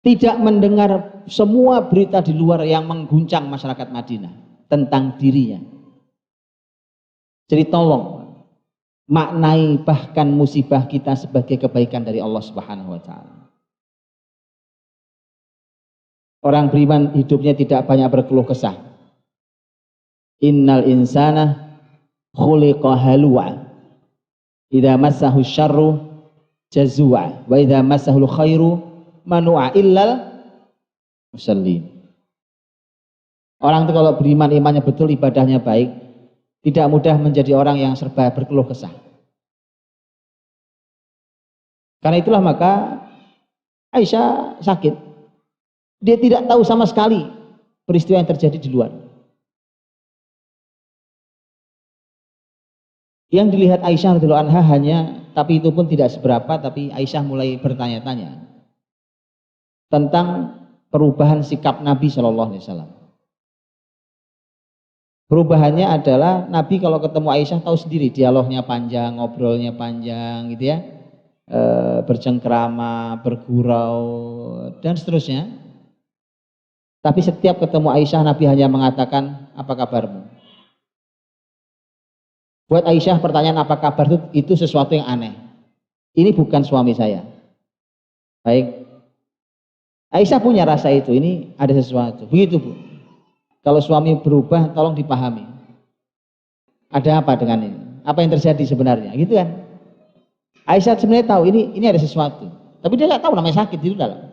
Tidak mendengar semua berita di luar yang mengguncang masyarakat Madinah tentang dirinya. Jadi tolong maknai bahkan musibah kita sebagai kebaikan dari Allah Subhanahu wa taala. Orang beriman hidupnya tidak banyak berkeluh kesah. Innal insana khuliqa halu'a. Idza massahu syarru jazua wa idza massahu khairu manu'a illal musallin. Orang itu kalau beriman, imannya betul, ibadahnya baik, tidak mudah menjadi orang yang serba berkeluh kesah. Karena itulah maka Aisyah sakit. Dia tidak tahu sama sekali peristiwa yang terjadi di luar. Yang dilihat Aisyah radhiyallahu anha hanya, tapi itu pun tidak seberapa, tapi Aisyah mulai bertanya-tanya tentang perubahan sikap Nabi Shallallahu Alaihi Wasallam. Perubahannya adalah Nabi kalau ketemu Aisyah tahu sendiri, dialognya panjang, ngobrolnya panjang gitu ya, bercengkrama, bergurau dan seterusnya. Tapi setiap ketemu Aisyah Nabi hanya mengatakan, apa kabarmu? Buat Aisyah pertanyaan apa kabar itu sesuatu yang aneh. Ini bukan suami saya. Baik. Aisyah punya rasa itu, ini ada sesuatu. Begitu Bu. Kalau suami berubah tolong dipahami. Ada apa dengan ini? Apa yang terjadi sebenarnya? Gitu kan? Aisyah sebenarnya tahu ini ada sesuatu. Tapi dia nggak tahu namanya sakit itu dalam.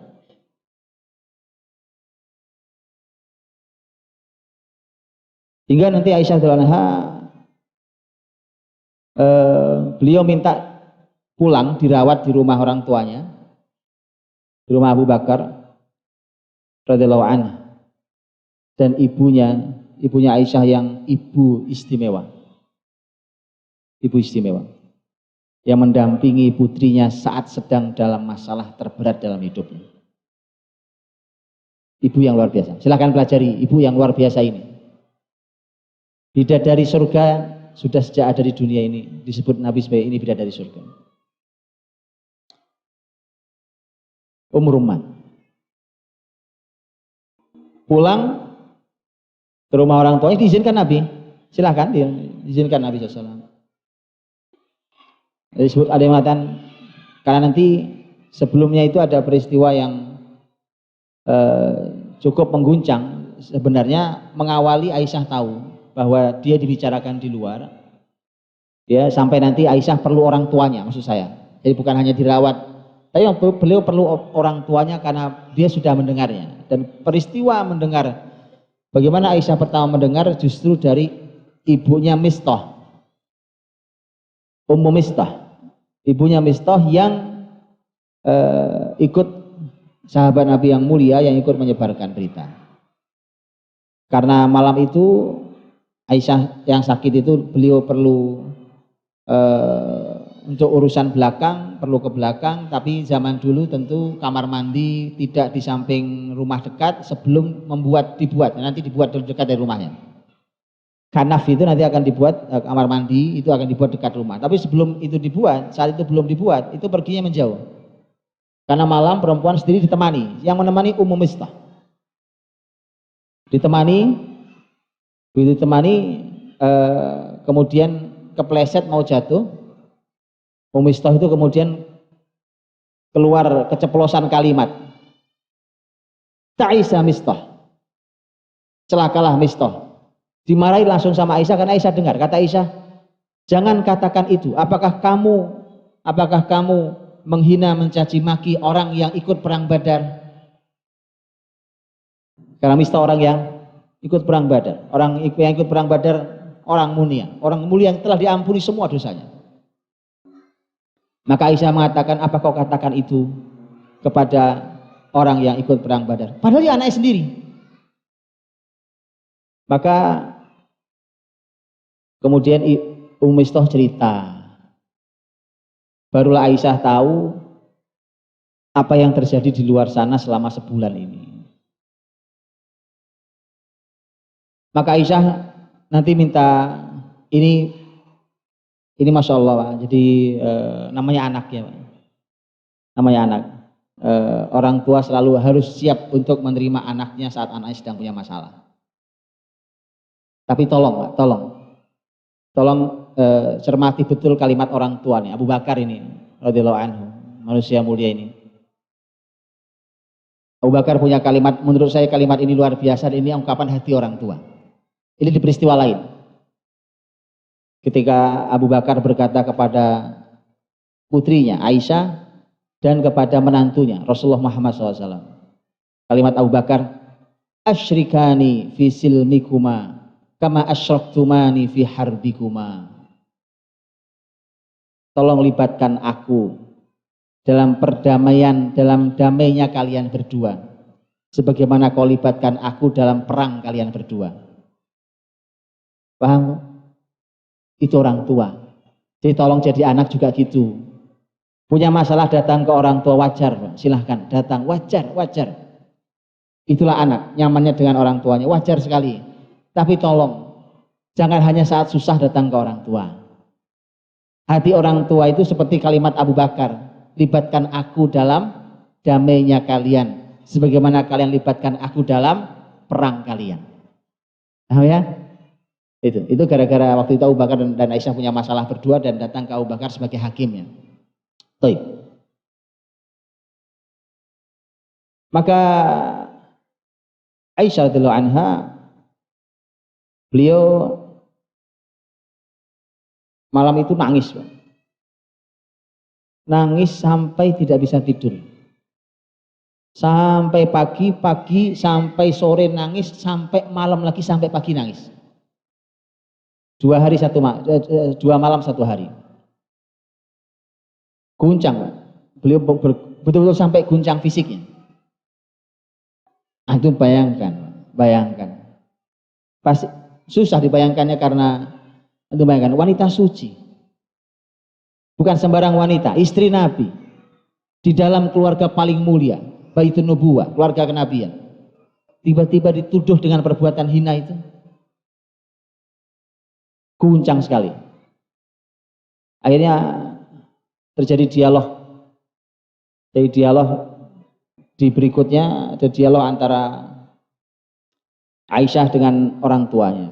Hingga nanti Aisyah radhiyallahu anha beliau minta pulang dirawat di rumah orang tuanya, di rumah Abu Bakar radhiyallahu anhu, dan ibunya Aisyah yang ibu istimewa yang mendampingi putrinya saat sedang dalam masalah terberat dalam hidupnya. Ibu yang luar biasa. Silahkan pelajari ibu yang luar biasa ini. Bidadari surga sudah sejak ada di dunia ini disebut Nabi sebagai ini bidadari surga. Ruman pulang ke rumah orang tuanya diizinkan Nabi, silahkan diizinkan Nabi SAW. Disebut ada yang mengatakan karena nanti sebelumnya itu ada peristiwa yang cukup mengguncang, sebenarnya mengawali Aisyah tahu bahwa dia dibicarakan di luar, ya sampai nanti Aisyah perlu orang tuanya, maksud saya. Jadi bukan hanya dirawat, tapi beliau perlu orang tuanya karena dia sudah mendengarnya. Dan peristiwa mendengar bagaimana Aisyah pertama mendengar justru dari ibunya Mistah, Ummu Mistah, ibunya Mistah yang ikut sahabat Nabi yang mulia yang ikut menyebarkan berita. Karena malam itu Aisyah yang sakit itu beliau perlu untuk urusan belakang, perlu ke belakang, tapi zaman dulu tentu kamar mandi tidak di samping rumah dekat sebelum dibuat, nanti dibuat dekat dari rumahnya. Kanaf itu nanti akan dibuat, kamar mandi itu akan dibuat dekat rumah, tapi sebelum itu dibuat, saat itu belum dibuat, itu perginya menjauh. Karena malam perempuan sendiri ditemani, yang menemani Ummu Mistah. Kemudian kepleset mau jatuh, Ummu Mistah itu kemudian keluar keceplosan kalimat, Ta'isa Mistah, celakalah Mistah. Dimarahi langsung sama Aisyah karena Aisyah dengar, kata Aisyah, jangan katakan itu, apakah kamu menghina mencaci maki orang yang ikut perang Badar? Karena Mistah orang yang ikut perang Badar, orang yang ikut perang Badar orang mulia yang telah diampuni semua dosanya. Maka Aisyah mengatakan, apa kau katakan itu kepada orang yang ikut perang Badar? Padahal dia anaknya sendiri. Maka kemudian Ummu Mistah cerita, barulah Aisyah tahu apa yang terjadi di luar sana selama sebulan ini. Maka Aisyah nanti minta ini Masya Allah Pak. Jadi namanya anaknya Pak. namanya anak. Orang tua selalu harus siap untuk menerima anaknya saat anaknya sedang punya masalah. Tapi tolong Pak, tolong cermati betul kalimat orang tua nih, Abu Bakar ini radhiyallahu anhu, manusia mulia ini. Abu Bakar punya kalimat, menurut saya kalimat ini luar biasa, dan ini ungkapan hati orang tua. Ini di peristiwa lain. Ketika Abu Bakar berkata kepada putrinya Aisyah dan kepada menantunya Rasulullah Muhammad SAW. Kalimat Abu Bakar, asyrikani fi silmikuma kama asyraktumani fi harbikuma. Tolong libatkan aku dalam perdamaian, dalam damainya kalian berdua, sebagaimana kau libatkan aku dalam perang kalian berdua. Paham? Itu orang tua. Jadi tolong jadi anak juga gitu. Punya masalah datang ke orang tua, wajar, silahkan datang, wajar. Itulah anak, nyamannya dengan orang tuanya, wajar sekali. Tapi tolong, jangan hanya saat susah datang ke orang tua. Hati orang tua itu seperti kalimat Abu Bakar, libatkan aku dalam damainya kalian, sebagaimana kalian libatkan aku dalam perang kalian. Paham ya? Itu gara-gara waktu itu Abu Bakar dan Aisyah punya masalah berdua dan datang ke Abu Bakar sebagai hakimnya. Baik. Maka Aisyah radhiyallahu anha, beliau malam itu nangis, Pak. Nangis sampai tidak bisa tidur. Sampai pagi, sampai sore nangis, sampai malam lagi, sampai pagi nangis. 2 malam 1 hari. Guncang, Pak. Beliau betul-betul sampai guncang fisiknya. Itu bayangkan. Pasti susah dibayangkannya karena itu bayangkan wanita suci. Bukan sembarang wanita, istri Nabi. Di dalam keluarga paling mulia, Baitun Nubuwah, keluarga kenabian. Tiba-tiba dituduh dengan perbuatan hina itu. Guncang sekali. Akhirnya terjadi dialog. Jadi dialog di berikutnya ada dialog antara Aisyah dengan orang tuanya.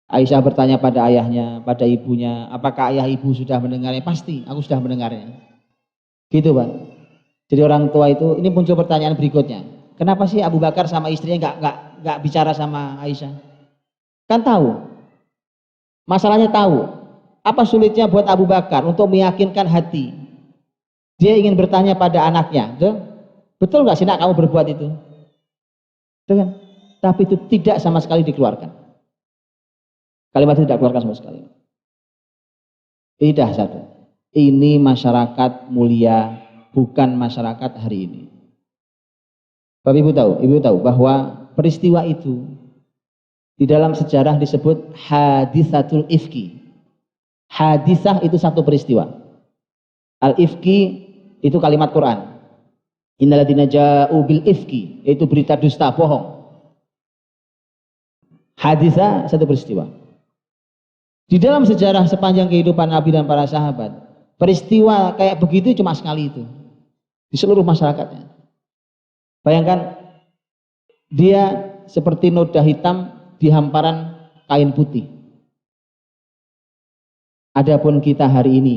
Aisyah bertanya pada ayahnya, pada ibunya, apakah ayah ibu sudah mendengarnya? Pasti, aku sudah mendengarnya. Gitu, Pak. Jadi orang tua itu, ini muncul pertanyaan berikutnya. Kenapa sih Abu Bakar sama istrinya nggak bicara sama Aisyah? Kan tahu. Masalahnya tahu. Apa sulitnya buat Abu Bakar untuk meyakinkan hati? Dia ingin bertanya pada anaknya, betul nggak sih nak kamu berbuat itu? Betul kan? Tapi itu tidak sama sekali dikeluarkan. Kalimat itu tidak dikeluarkan sama sekali. Tidak satu. Ini masyarakat mulia, bukan masyarakat hari ini. Bapak Ibu tahu bahwa peristiwa itu di dalam sejarah disebut hadisatul ifki. Hadisah itu satu peristiwa. Al-ifki itu kalimat Quran. Innalladzina ja'u bil ifki, yaitu berita dusta, bohong. Hadisah satu peristiwa. Di dalam sejarah sepanjang kehidupan Nabi dan para sahabat, peristiwa kayak begitu cuma sekali itu. Di seluruh masyarakatnya. Bayangkan dia seperti noda hitam di hamparan kain putih. Adapun kita hari ini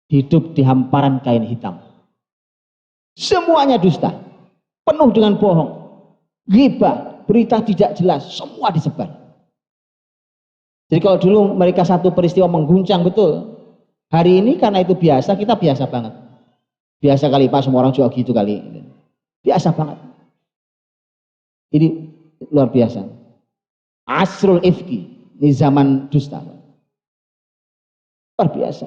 hidup di hamparan kain hitam. Semuanya dusta, penuh dengan bohong, ghibah, berita tidak jelas, semua disebar. Jadi kalau dulu mereka satu peristiwa mengguncang betul, hari ini karena itu biasa, kita biasa banget. Biasa kali Pak, semua orang juga gitu kali. Biasa banget. Ini luar biasa. Asrul ifki, ini zaman dusta. Luar biasa.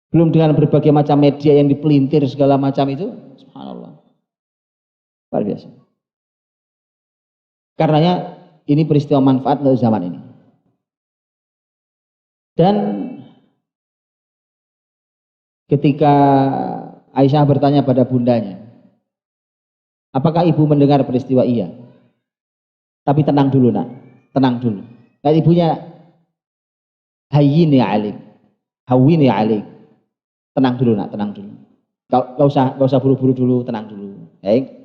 Belum dengan berbagai macam media yang dipelintir segala macam itu, subhanallah. Luar biasa. Karenanya ini peristiwa manfaat untuk zaman ini. Dan ketika Aisyah bertanya pada bundanya, apakah ibu mendengar peristiwa? Iya. Tapi tenang dulu nak, tenang dulu. Dan ibunya, hayyini alik, hawini alik. Tenang dulu nak, tenang dulu. Gak usah buru-buru dulu, tenang dulu. Baik.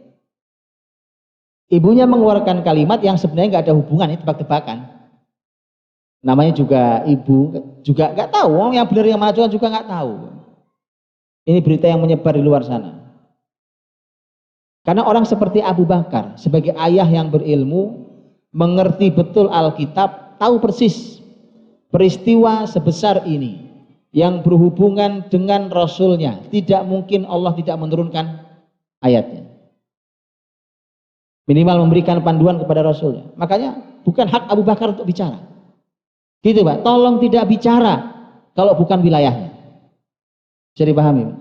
Ibunya mengeluarkan kalimat yang sebenarnya nggak ada hubungan, itu tebak-tebakan. Namanya juga ibu, juga nggak tahu. Orang yang benar yang mana juga nggak tahu. Ini berita yang menyebar di luar sana. Karena orang seperti Abu Bakar, sebagai ayah yang berilmu, mengerti betul Alkitab, tahu persis peristiwa sebesar ini yang berhubungan dengan Rasulnya. Tidak mungkin Allah tidak menurunkan ayatnya. Minimal memberikan panduan kepada Rasulnya. Makanya bukan hak Abu Bakar untuk bicara. Gitu Pak, tolong tidak bicara kalau bukan wilayahnya. Bisa dipahami Pak?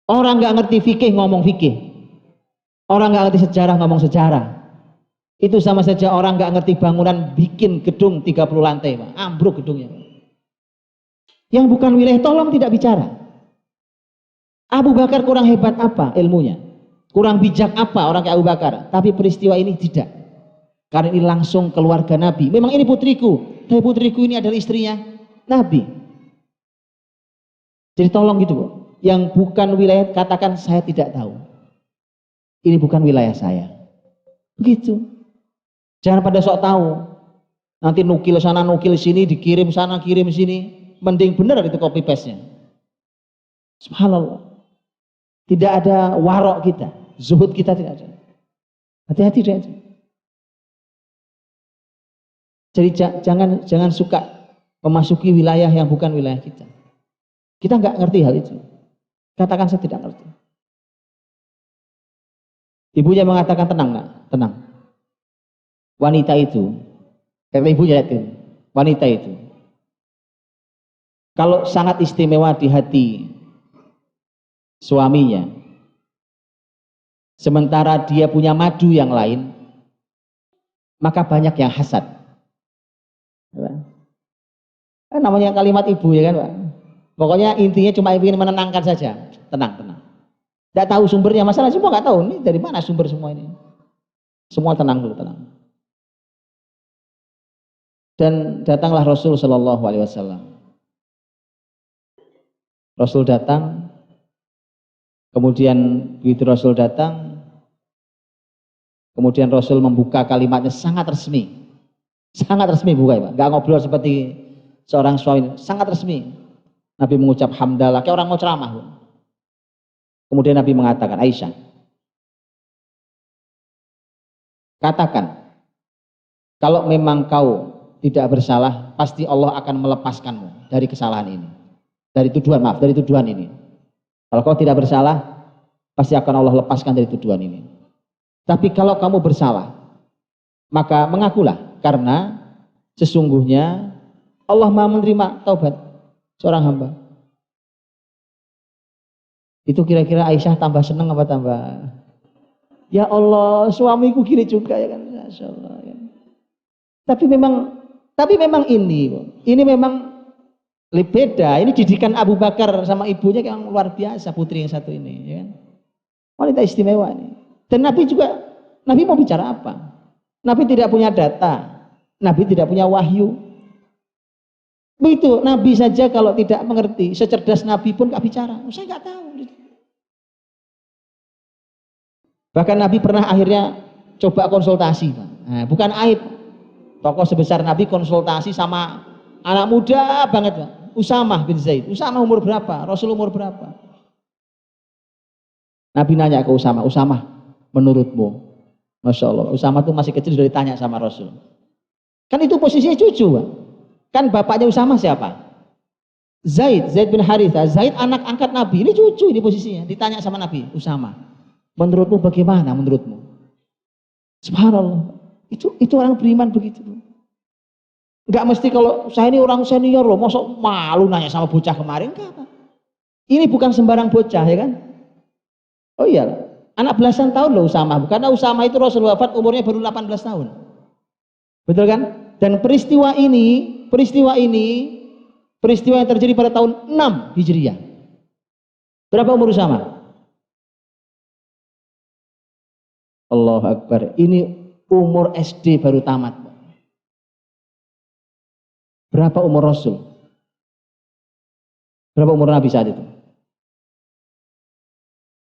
Orang nggak ngerti fikih ngomong fikih. Orang nggak ngerti sejarah ngomong sejarah. Itu sama saja orang nggak ngerti bangunan bikin gedung 30 lantai Pak. Ambruk gedungnya. Yang bukan wilayah tolong tidak bicara. Abu Bakar kurang hebat apa ilmunya? Kurang bijak apa orang kayak Abu Bakar? Tapi peristiwa ini tidak. Karena ini langsung keluarga Nabi. Memang ini putriku, tapi putriku ini adalah istrinya Nabi. Jadi tolong gitu Bu. Yang bukan wilayah katakan saya tidak tahu. Ini bukan wilayah saya. Begitu. Jangan pada sok tahu. Nanti nukil sana nukil sini, dikirim sana kirim sini. Mending benar itu copy paste-nya. Subhanallah. Tidak ada warok kita, zuhud kita tidak ada. Hati-hati deh. Jadi jangan suka memasuki wilayah yang bukan wilayah kita. Kita nggak ngerti hal itu. Katakan saya tidak ngerti. Ibunya mengatakan tenang nak, tenang. Wanita itu, kata ibunya itu, wanita itu, kalau sangat istimewa di hati suaminya, sementara dia punya madu yang lain, maka banyak yang hasad. Namanya kalimat ibu ya kan Pak. Pokoknya intinya cuma ingin menenangkan saja. Tenang, tenang. Tidak tahu sumbernya, masalah semua nggak tahu. Ini dari mana sumber semua ini. Semua tenang dulu, tenang. Dan datanglah Rasul Shallallahu Alaihi Wasallam. Rasul datang. Kemudian begitu Rasul datang. Kemudian Rasul membuka kalimatnya sangat resmi. Sangat resmi buka ya Pak. Nggak ngobrol seperti seorang suami. Sangat resmi. Nabi mengucap hamdalah kayak orang mau ceramah. Kemudian Nabi mengatakan, Aisyah, katakan, kalau memang kau tidak bersalah, pasti Allah akan melepaskanmu dari kesalahan ini. Dari tuduhan, maaf, dari tuduhan ini. Kalau kau tidak bersalah, pasti akan Allah lepaskan dari tuduhan ini. Tapi kalau kamu bersalah, maka mengakulah, karena sesungguhnya Allah Maha menerima taubat seorang hamba. Itu kira-kira Aisyah tambah senang apa tambah? Ya Allah, suamiku gini juga ya kan, Masya Allah. Ya. Tapi memang ini memang beda. Ini didikan Abu Bakar sama ibunya yang luar biasa, putri yang satu ini. Ya kan? Wanita istimewa ini. Dan Nabi mau bicara apa? Nabi tidak punya data, Nabi tidak punya wahyu. Begitu Nabi saja kalau tidak mengerti, secerdas Nabi pun gak bicara. Saya nggak tahu. Bahkan Nabi pernah akhirnya coba konsultasi. Nah, bukan aib. Tokoh sebesar Nabi konsultasi sama anak muda banget, Pak. Usamah bin Zaid. Usamah umur berapa? Rasul umur berapa? Nabi nanya ke Usamah, Usamah, menurutmu? Masya Allah, Usamah itu masih kecil sudah ditanya sama Rasul. Kan itu posisinya cucu, Pak. Kan bapaknya Usamah siapa? Zaid bin Haritha. Zaid anak angkat Nabi. Ini cucu ini posisinya. Ditanya sama Nabi, Usamah, menurutmu bagaimana menurutmu? Subhanallah. Itu orang beriman begitu. Enggak mesti kalau saya ini orang senior loh, mosok malu nanya sama bocah kemarin, enggak apa. Ini bukan sembarang bocah ya kan? Oh iya, anak belasan tahun loh Usamah. Karena Usamah itu Rasul wafat umurnya baru 18 tahun. Betul kan? Dan peristiwa yang terjadi pada tahun 6 Hijriah. Berapa umur Usamah? Allahu Akbar. Ini umur SD baru tamat. Berapa umur Rasul? Berapa umur Nabi saat itu?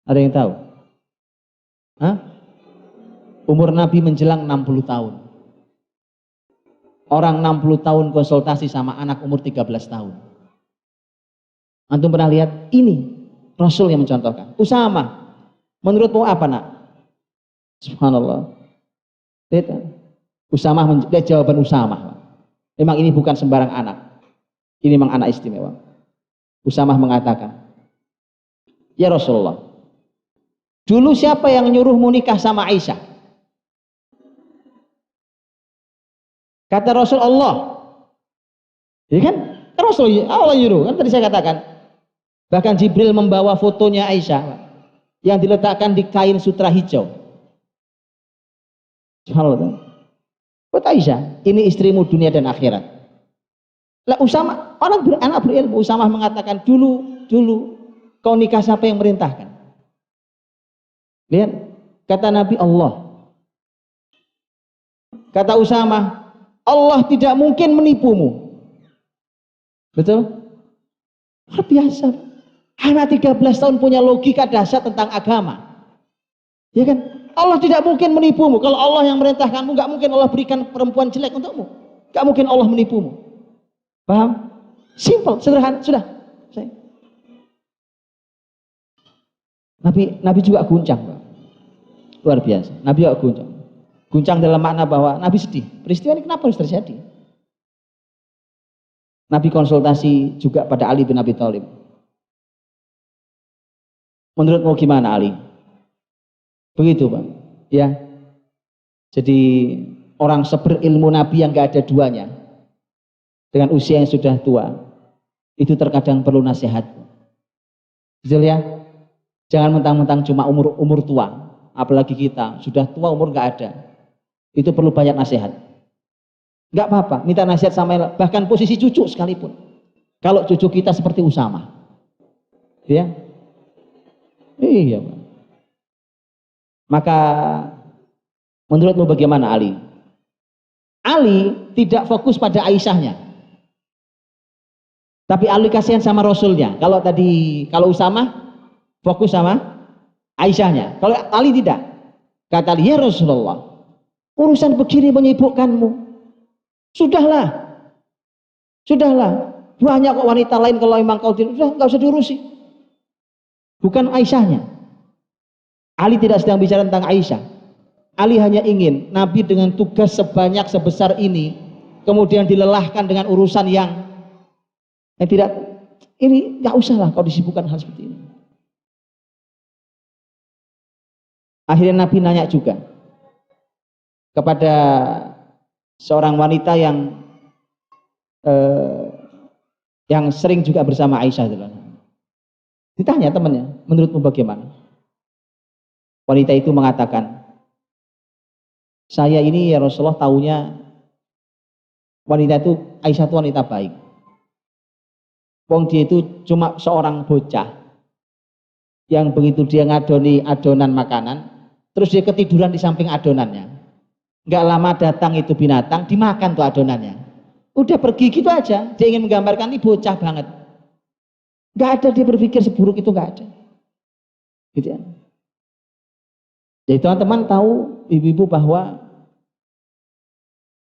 Ada yang tahu? Hah? Umur Nabi menjelang 60 tahun. Orang 60 tahun konsultasi sama anak umur 13 tahun. Antum pernah lihat? Ini Rasul yang mencontohkan. Usama, menurutmu apa nak? Subhanallah. Lihat, Usama, lihat jawaban Usama. Memang ini bukan sembarang anak. Ini memang anak istimewa. Usama mengatakan, ya Rasulullah, dulu siapa yang nyuruhmu nikah sama Aisyah? Kata Rasul, Allah. Ya kan? Rasul, Allah nyuruh. Kan tadi saya katakan. Bahkan Jibril membawa fotonya Aisyah yang diletakkan di kain sutra hijau. Subhanallah. Buat Aisyah, ini istrimu dunia dan akhirat. Lah Usama, anak berilmu, Usama mengatakan, dulu kau nikah siapa yang merintahkan? Lihat, kata Nabi, Allah. Kata Usama, Allah tidak mungkin menipumu. Betul? Luar biasa. Anak 13 tahun punya logika dasar tentang agama. Ya kan? Allah tidak mungkin menipumu. Kalau Allah yang merintahkanmu, gak mungkin Allah berikan perempuan jelek untukmu. Gak mungkin Allah menipumu. Paham? Simple, sederhana, sudah. Nabi juga guncang, Pak. Luar biasa. Nabi juga guncang. Guncang dalam makna bahwa Nabi sedih. Peristiwa ini kenapa harus terjadi? Nabi konsultasi juga pada Ali bin Abi Thalib. Menurutmu gimana Ali? Begitu Pak. Ya. Jadi orang seberilmu Nabi yang gak ada duanya, dengan usia yang sudah tua, itu terkadang perlu nasihat. Betul ya? Jangan mentang-mentang cuma umur tua, apalagi kita sudah tua umur gak ada. Itu perlu banyak nasihat. Gak apa-apa, minta nasihat sama bahkan posisi cucu sekalipun. Kalau cucu kita seperti Usama. Ya. Iya, Pak. Maka menurutmu bagaimana Ali? Ali tidak fokus pada Aisyahnya. Tapi Ali kasihan sama Rasulnya. Kalau Usama fokus sama Aisyahnya. Kalau Ali tidak. Kata Ali, ya Rasulullah, urusan begini menyibukkanmu. Sudahlah. Banyak kok wanita lain kalau memang kau tidak, sudah nggak usah diurusi. Bukan Aisyahnya. Ali tidak sedang bicara tentang Aisyah. Ali hanya ingin Nabi dengan tugas sebanyak sebesar ini kemudian dilelahkan dengan urusan yang tidak, ini nggak usahlah kau disibukkan hal seperti ini. Akhirnya Nabi nanya juga kepada seorang wanita yang sering juga bersama Aisyah. Ditanya temannya, menurutmu bagaimana? Wanita itu mengatakan, saya ini ya Rasulullah taunya wanita itu, Aisyah itu wanita baik. Wong dia itu cuma seorang bocah yang begitu dia ngadoni adonan makanan, terus dia ketiduran di samping adonannya. Nggak lama datang itu binatang, dimakan tuh adonannya. Udah pergi gitu aja. Dia ingin menggambarkan ini bocah banget. Nggak ada dia berpikir seburuk itu, nggak ada. Gitu ya. Jadi teman-teman tahu ibu-ibu bahwa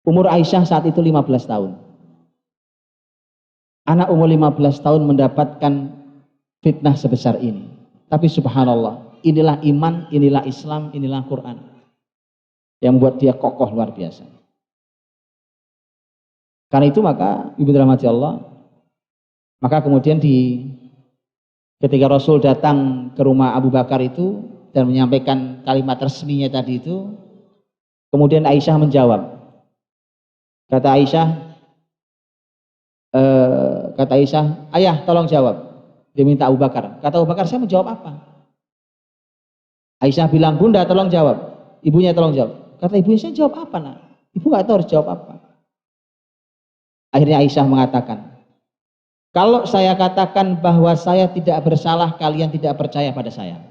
umur Aisyah saat itu 15 tahun. Anak umur 15 tahun mendapatkan fitnah sebesar ini. Tapi subhanallah, inilah iman, inilah Islam, inilah Quran yang buat dia kokoh luar biasa. Karena itu maka ibu dirahmati Allah, maka kemudian ketika Rasul datang ke rumah Abu Bakar itu dan menyampaikan kalimat resminya tadi itu, kemudian Aisyah menjawab. Kata Aisyah, ayah tolong jawab. Dia minta Abu Bakar. Kata Abu Bakar, saya mau jawab apa? Aisyah bilang, bunda tolong jawab. Ibunya tolong jawab. Kata ibunya, saya jawab apa nak? Ibu gak tahu harus jawab apa. Akhirnya Aisyah mengatakan, kalau saya katakan bahwa saya tidak bersalah, kalian tidak percaya pada saya.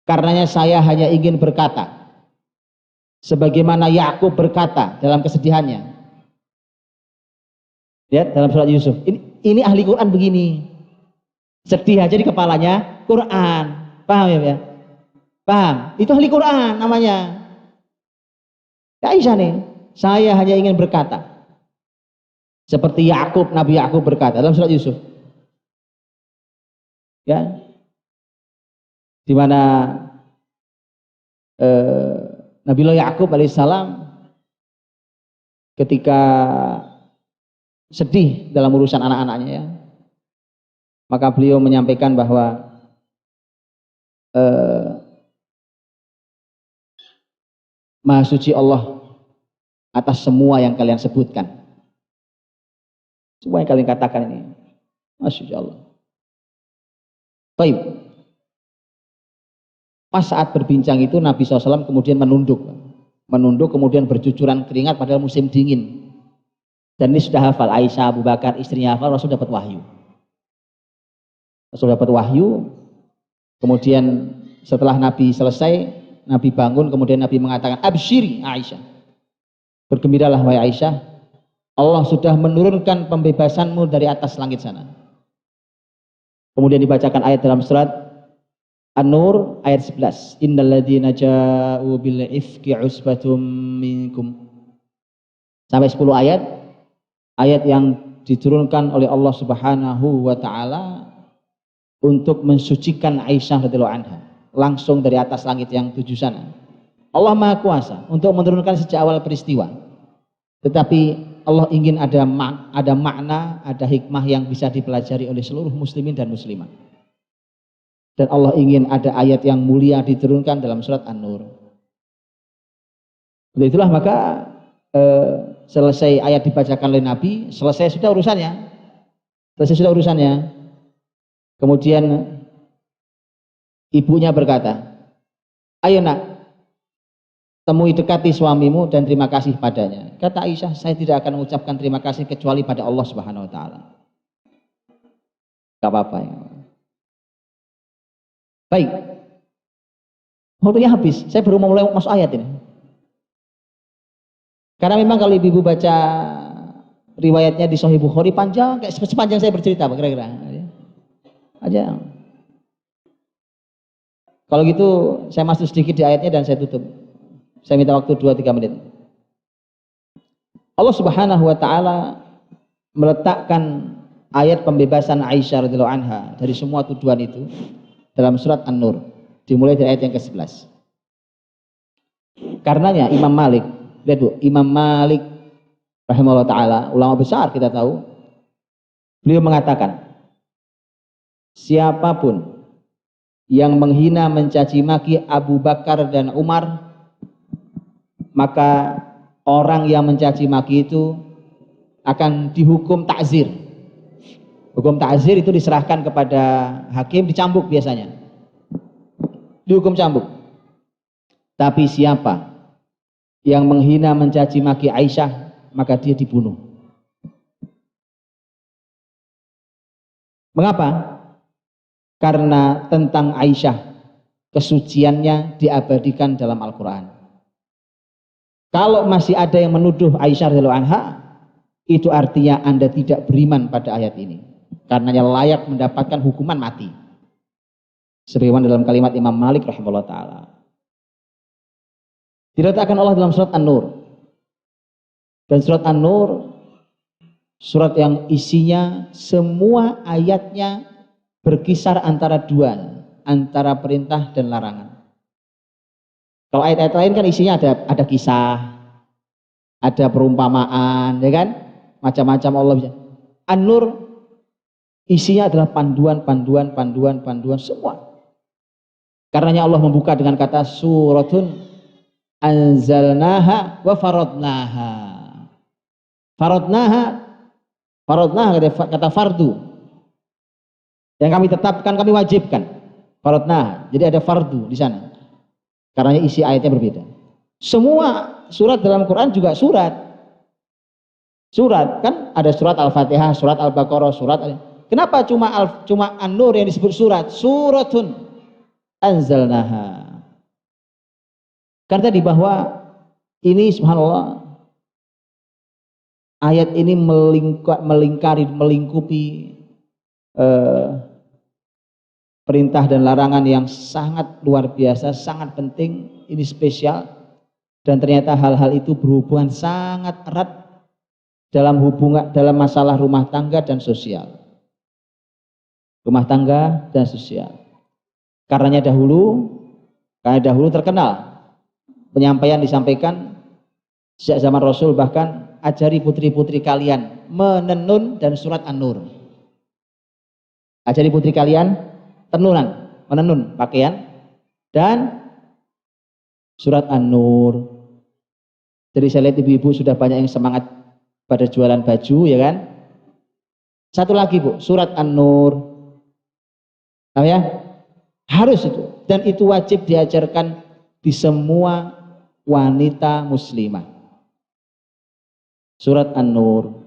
Karenanya saya hanya ingin berkata, sebagaimana Yakub berkata dalam kesedihannya. Lihat dalam surat Yusuf. Ini ahli Quran begini. Sedih aja di kepalanya, Quran. Paham ya? Paham? Itu ahli Quran namanya. Aisyah nih, saya hanya ingin berkata seperti Yakub, Nabi Yakub berkata dalam surat Yusuf. Ya. Di mana Nabiullah Yakub alaihissalam ketika sedih dalam urusan anak-anaknya ya, maka beliau menyampaikan bahwa Maha suci Allah atas semua yang kalian sebutkan, semua yang kalian katakan ini, Masya Allah. Baik. Pas saat berbincang itu Nabi SAW kemudian menunduk kemudian bercucuran keringat padahal musim dingin. Dan ini sudah hafal, Aisyah, Abu Bakar, istrinya hafal, Rasul dapat wahyu. Kemudian setelah Nabi selesai, Nabi bangun, kemudian Nabi mengatakan, absyiri Aisyah, bergembiralah wahai Aisyah, Allah sudah menurunkan pembebasanmu dari atas langit sana. Kemudian dibacakan ayat dalam surat An-Nur ayat 11, innal ladzina ja'u bil ifki usbatum minkum, sampai 10 ayat yang diturunkan oleh Allah Subhanahu wa taala untuk mensucikan Aisyah radhiyallahu anha langsung dari atas langit yang 7 sana. Allah Maha Kuasa untuk menurunkan sejak awal peristiwa, tetapi Allah ingin ada makna, ada hikmah yang bisa dipelajari oleh seluruh muslimin dan muslimat. Dan Allah ingin ada ayat yang mulia diturunkan dalam surat An-Nur. Untuk itulah maka selesai ayat dibacakan oleh Nabi, selesai sudah urusannya. Kemudian ibunya berkata, ayo nak, temui dekati suamimu dan terima kasih padanya. Kata Aisyah, saya tidak akan mengucapkan terima kasih kecuali pada Allah Subhanahu wa taala. Gak apa-apa ya. Baik, waktunya habis, saya baru mau mulai masuk ayat ini. Karena memang kalau ibu baca riwayatnya di Sahih Bukhari panjang, kayak sepanjang saya bercerita, kira-kira aja. Kalau gitu saya masuk sedikit di ayatnya dan saya tutup. Saya minta waktu 2-3 menit. Allah Subhanahu wa taala meletakkan ayat pembebasan Aisyah radhiyallahu anha dari semua tuduhan itu dalam surat An-Nur, dimulai dari ayat yang ke-11. Karenanya Imam Malik, lihat Bu, Imam Malik rahimahullah taala, ulama besar kita tahu, beliau mengatakan, siapapun yang menghina, mencaci maki Abu Bakar dan Umar, maka orang yang mencaci maki itu akan dihukum ta'zir. Hukum ta'zir itu diserahkan kepada hakim, dicambuk biasanya. Dihukum cambuk. Tapi siapa yang menghina, mencaci maki Aisyah, maka dia dibunuh. Mengapa? Karena tentang Aisyah, kesuciannya diabadikan dalam Al-Quran. Kalau masih ada yang menuduh Aisyah radhiyallahu anha, itu artinya Anda tidak beriman pada ayat ini. Karenanya layak mendapatkan hukuman mati. Sebagaimana dalam kalimat Imam Malik rahimahullah ta'ala. Diletakkan Allah dalam surat An-Nur. Dan surat An-Nur, surat yang isinya semua ayatnya berkisar antara dua, antara perintah dan larangan. Kalau ayat-ayat lain kan isinya ada kisah, ada perumpamaan, ya kan? Macam-macam Allah bisa. An-Nur isinya adalah panduan semua. Karenanya Allah membuka dengan kata suratun anzalnaha wa faradnaha. Faradnaha kata fardu. Yang kami tetapkan, kami wajibkan. Faradnaha. Jadi ada fardu di sana. Karenanya isi ayatnya berbeda. Semua surat dalam Quran juga surat. Surat kan ada surat Al-Fatihah, surat Al-Baqarah, surat. Kenapa cuma An-Nur yang disebut surat? Suratun anzalnaha. Karena di bahwa ini subhanallah, ayat ini melingkupi perintah dan larangan yang sangat luar biasa, sangat penting, ini spesial, dan ternyata hal-hal itu berhubungan sangat erat dalam masalah rumah tangga dan sosial. Rumah tangga dan sosial. Karena dahulu terkenal penyampaian disampaikan sejak zaman Rasul, bahkan ajari putri-putri kalian menenun dan surat An-Nur. Ajari putri kalian tenunan, menenun pakaian dan surat An-Nur. Jadi saya lihat ibu-ibu sudah banyak yang semangat pada jualan baju, ya kan? Satu lagi Bu, surat An-Nur. Tahu ya? Harus itu, dan itu wajib diajarkan di semua wanita muslimah. Surat An-Nur.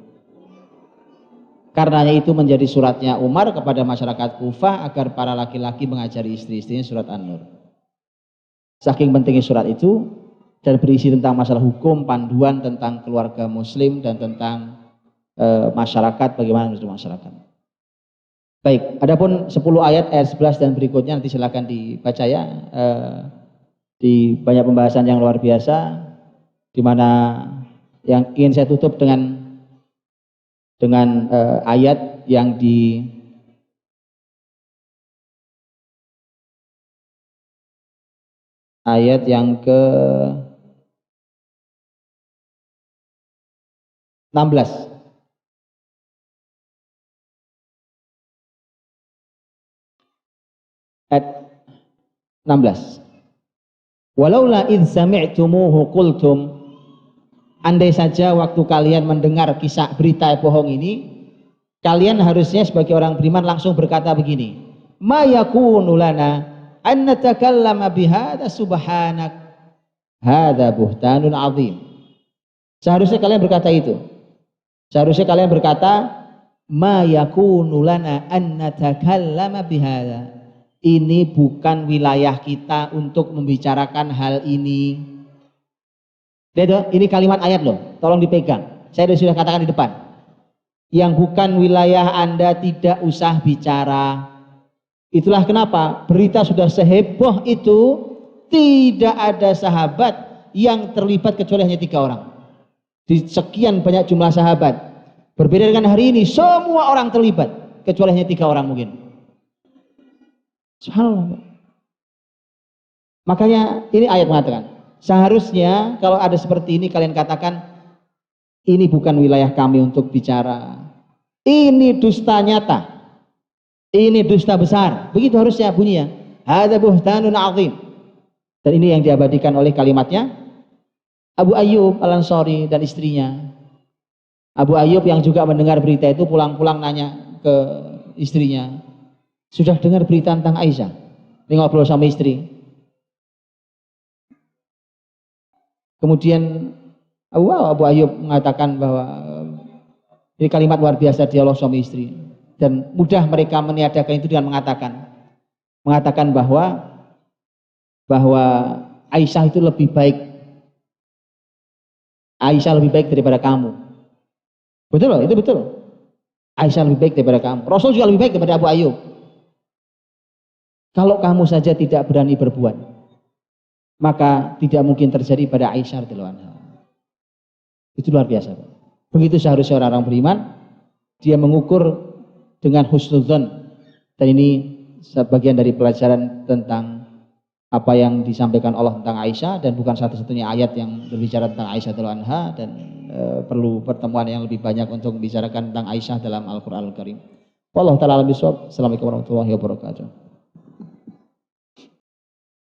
Karenanya itu menjadi suratnya Umar kepada masyarakat Kufah agar para laki-laki mengajari istri-istrinya surat An-Nur. Saking pentingnya surat itu, dan berisi tentang masalah hukum, panduan tentang keluarga muslim dan tentang masyarakat, bagaimana menurut masyarakat. Baik, adapun 10 ayat 11 dan berikutnya nanti silakan dibaca ya. Di banyak pembahasan yang luar biasa, di mana yang ingin saya tutup dengan ayat yang ayat yang ke 16. Ayat 16. Walaula id sami'tumuhu qultum, andai saja waktu kalian mendengar kisah berita bohong ini, kalian harusnya sebagai orang beriman langsung berkata begini, ma yakunu lana an natakallama bihadza subhanak hadza buhtanun azim. Seharusnya kalian berkata itu. Seharusnya kalian berkata, ma yakunu lana an natakallama bihadza. Ini bukan wilayah kita untuk membicarakan hal ini. Ini kalimat ayat loh, tolong dipegang. Saya sudah katakan di depan. Yang bukan wilayah Anda tidak usah bicara. Itulah kenapa berita sudah seheboh itu, tidak ada sahabat yang terlibat kecuali hanya 3 orang. Di sekian banyak jumlah sahabat. Berbeda dengan hari ini, semua orang terlibat kecuali hanya 3 orang mungkin. Subhanallah. Makanya ini ayat mengatakan, seharusnya kalau ada seperti ini kalian katakan, ini bukan wilayah kami untuk bicara. Ini dusta nyata. Ini dusta besar. Begitu harusnya bunyinya. Hadza buhtanun azim. Dan ini yang diabadikan oleh kalimatnya Abu Ayyub Al-Ansari dan istrinya. Abu Ayyub yang juga mendengar berita itu pulang-pulang nanya ke istrinya, sudah dengar berita tentang Aisyah? Ini ngobrol sama istri. Kemudian Abu Ayyub mengatakan bahwa ini kalimat luar biasa dialog suami istri, dan mudah mereka meniadakan itu dengan mengatakan bahwa Aisyah itu lebih baik. Aisyah lebih baik daripada kamu. Betul loh, itu betul. Aisyah lebih baik daripada kamu. Rasul juga lebih baik daripada Abu Ayyub. Kalau kamu saja tidak berani berbuat, maka tidak mungkin terjadi pada Aisyah radhiyallahu anha. Itu luar biasa. Begitu seharusnya orang-orang beriman, dia mengukur dengan husnudzon. Dan ini sebagian dari pelajaran tentang apa yang disampaikan Allah tentang Aisyah, dan bukan satu-satunya ayat yang berbicara tentang Aisyah radhiyallahu anha, dan perlu pertemuan yang lebih banyak untuk membicarakan tentang Aisyah dalam Al-Qur'an Al-Karim. Wallahu ta'ala a'lam bishawab. Assalamualaikum warahmatullahi wabarakatuh.